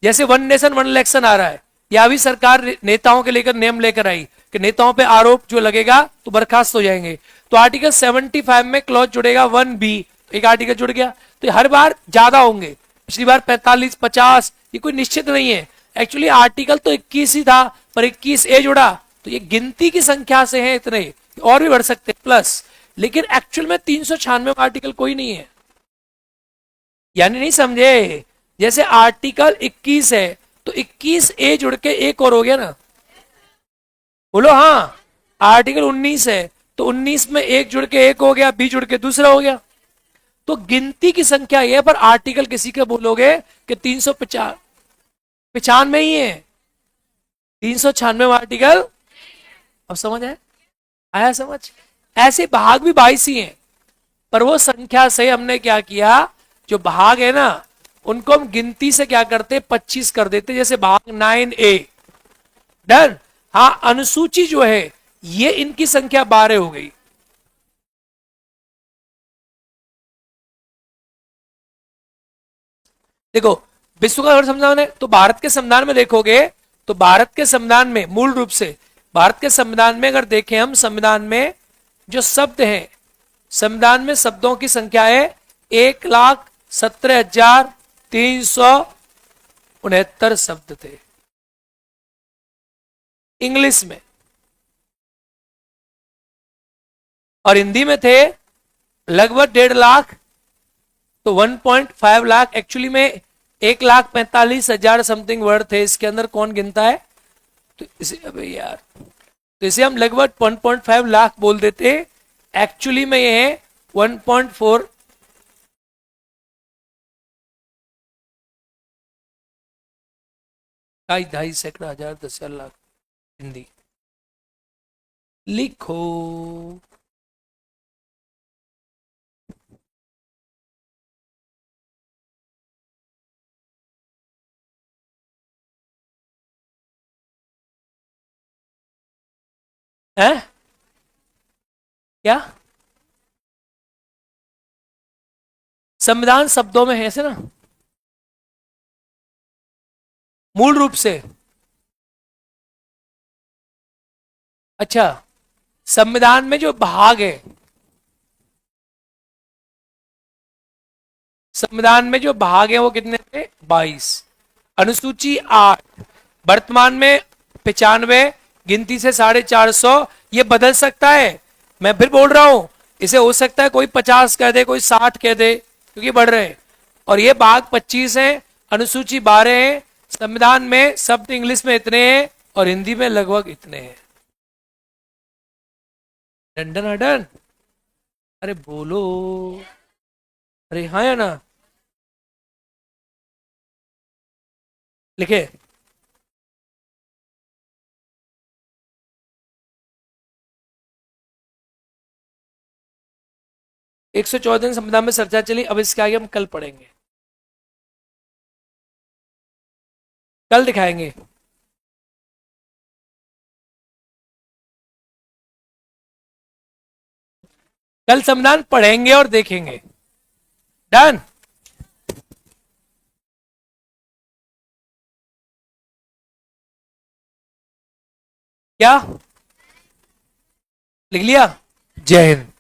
जैसे वन नेशन वन इलेक्शन आ रहा है, या अभी सरकार नेताओं के लेकर नियम लेकर आई कि नेताओं पे आरोप जो लगेगा तो बर्खास्त हो जाएंगे, तो आर्टिकल 75 में क्लॉज जुड़ेगा 1B, एक आर्टिकल जुड़ गया, तो हर बार ज्यादा होंगे। पिछली बार 45, 50, ये कोई निश्चित नहीं है। एक्चुअली आर्टिकल तो 21 ही था, पर 21A जुड़ा, तो ये गिनती की संख्या से है इतने, और भी बढ़ सकते प्लस, लेकिन एक्चुअल में 396 आर्टिकल कोई नहीं है। यानी नहीं समझे, जैसे आर्टिकल 21 है, तो 21A जुड़ के एक और हो गया ना, बोलो हाँ। आर्टिकल 19 है, तो 19 में एक जुड़ के एक हो गया, बी जुड़ के दूसरा हो गया। तो गिनती की संख्या ये है, पर आर्टिकल किसी के बोलोगे कि 395 ही है, 396 आर्टिकल। अब समझ आया? आया समझ? ऐसे भाग भी 22 ही हैं, पर वो संख्या से हमने क्या किया, जो भाग है ना उनको हम गिनती से क्या करते, 25 कर देते, जैसे भाग 9A। डन। हाँ, अनुसूची जो है ये इनकी संख्या 12 हो गई। देखो, विश्व का संविधान है, तो भारत के संविधान में देखोगे, तो भारत के संविधान में मूल रूप से, भारत के संविधान में अगर देखें हम, संविधान में जो शब्द हैं, संविधान में शब्दों की संख्या है 1,17,369 शब्द थे इंग्लिश में, और हिंदी में थे लगभग 1.5 लाख। तो 1.5 लाख एक्चुअली में 1,45,000 समथिंग वर्ड थे, इसके अंदर कौन गिनता है? तो इसे, अबे यार, तो इसे हम लगभग 1.5 लाख बोल देते, एक्चुअली में ये है 1.4, 2.5 सैकड़ा, हजार, 10,000, लाख। हिंदी लिखो। है क्या संविधान शब्दों में है ऐसे ना, मूल रूप से। अच्छा, संविधान में जो भाग है, संविधान में जो भाग है वो कितने थे? 22। अनुसूची 8, वर्तमान में 95, गिनती से 450। ये बदल सकता है, मैं फिर बोल रहा हूं, इसे हो सकता है कोई 50 कह दे, कोई 60 कह दे, क्योंकि बढ़ रहे हैं। और ये भाग 25 है, अनुसूची 12 है, संविधान में शब्द इंग्लिश में इतने हैं और हिंदी में लगभग इतने हैं। Done done. अरे बोलो, अरे हाँ या ना, लिखे। 114 संविधान में चर्चा चली, अब इसके आगे हम कल पढ़ेंगे, कल दिखाएंगे। कल संविधान पढ़ेंगे और देखेंगे। डन। क्या लिख लिया? जय हिंद।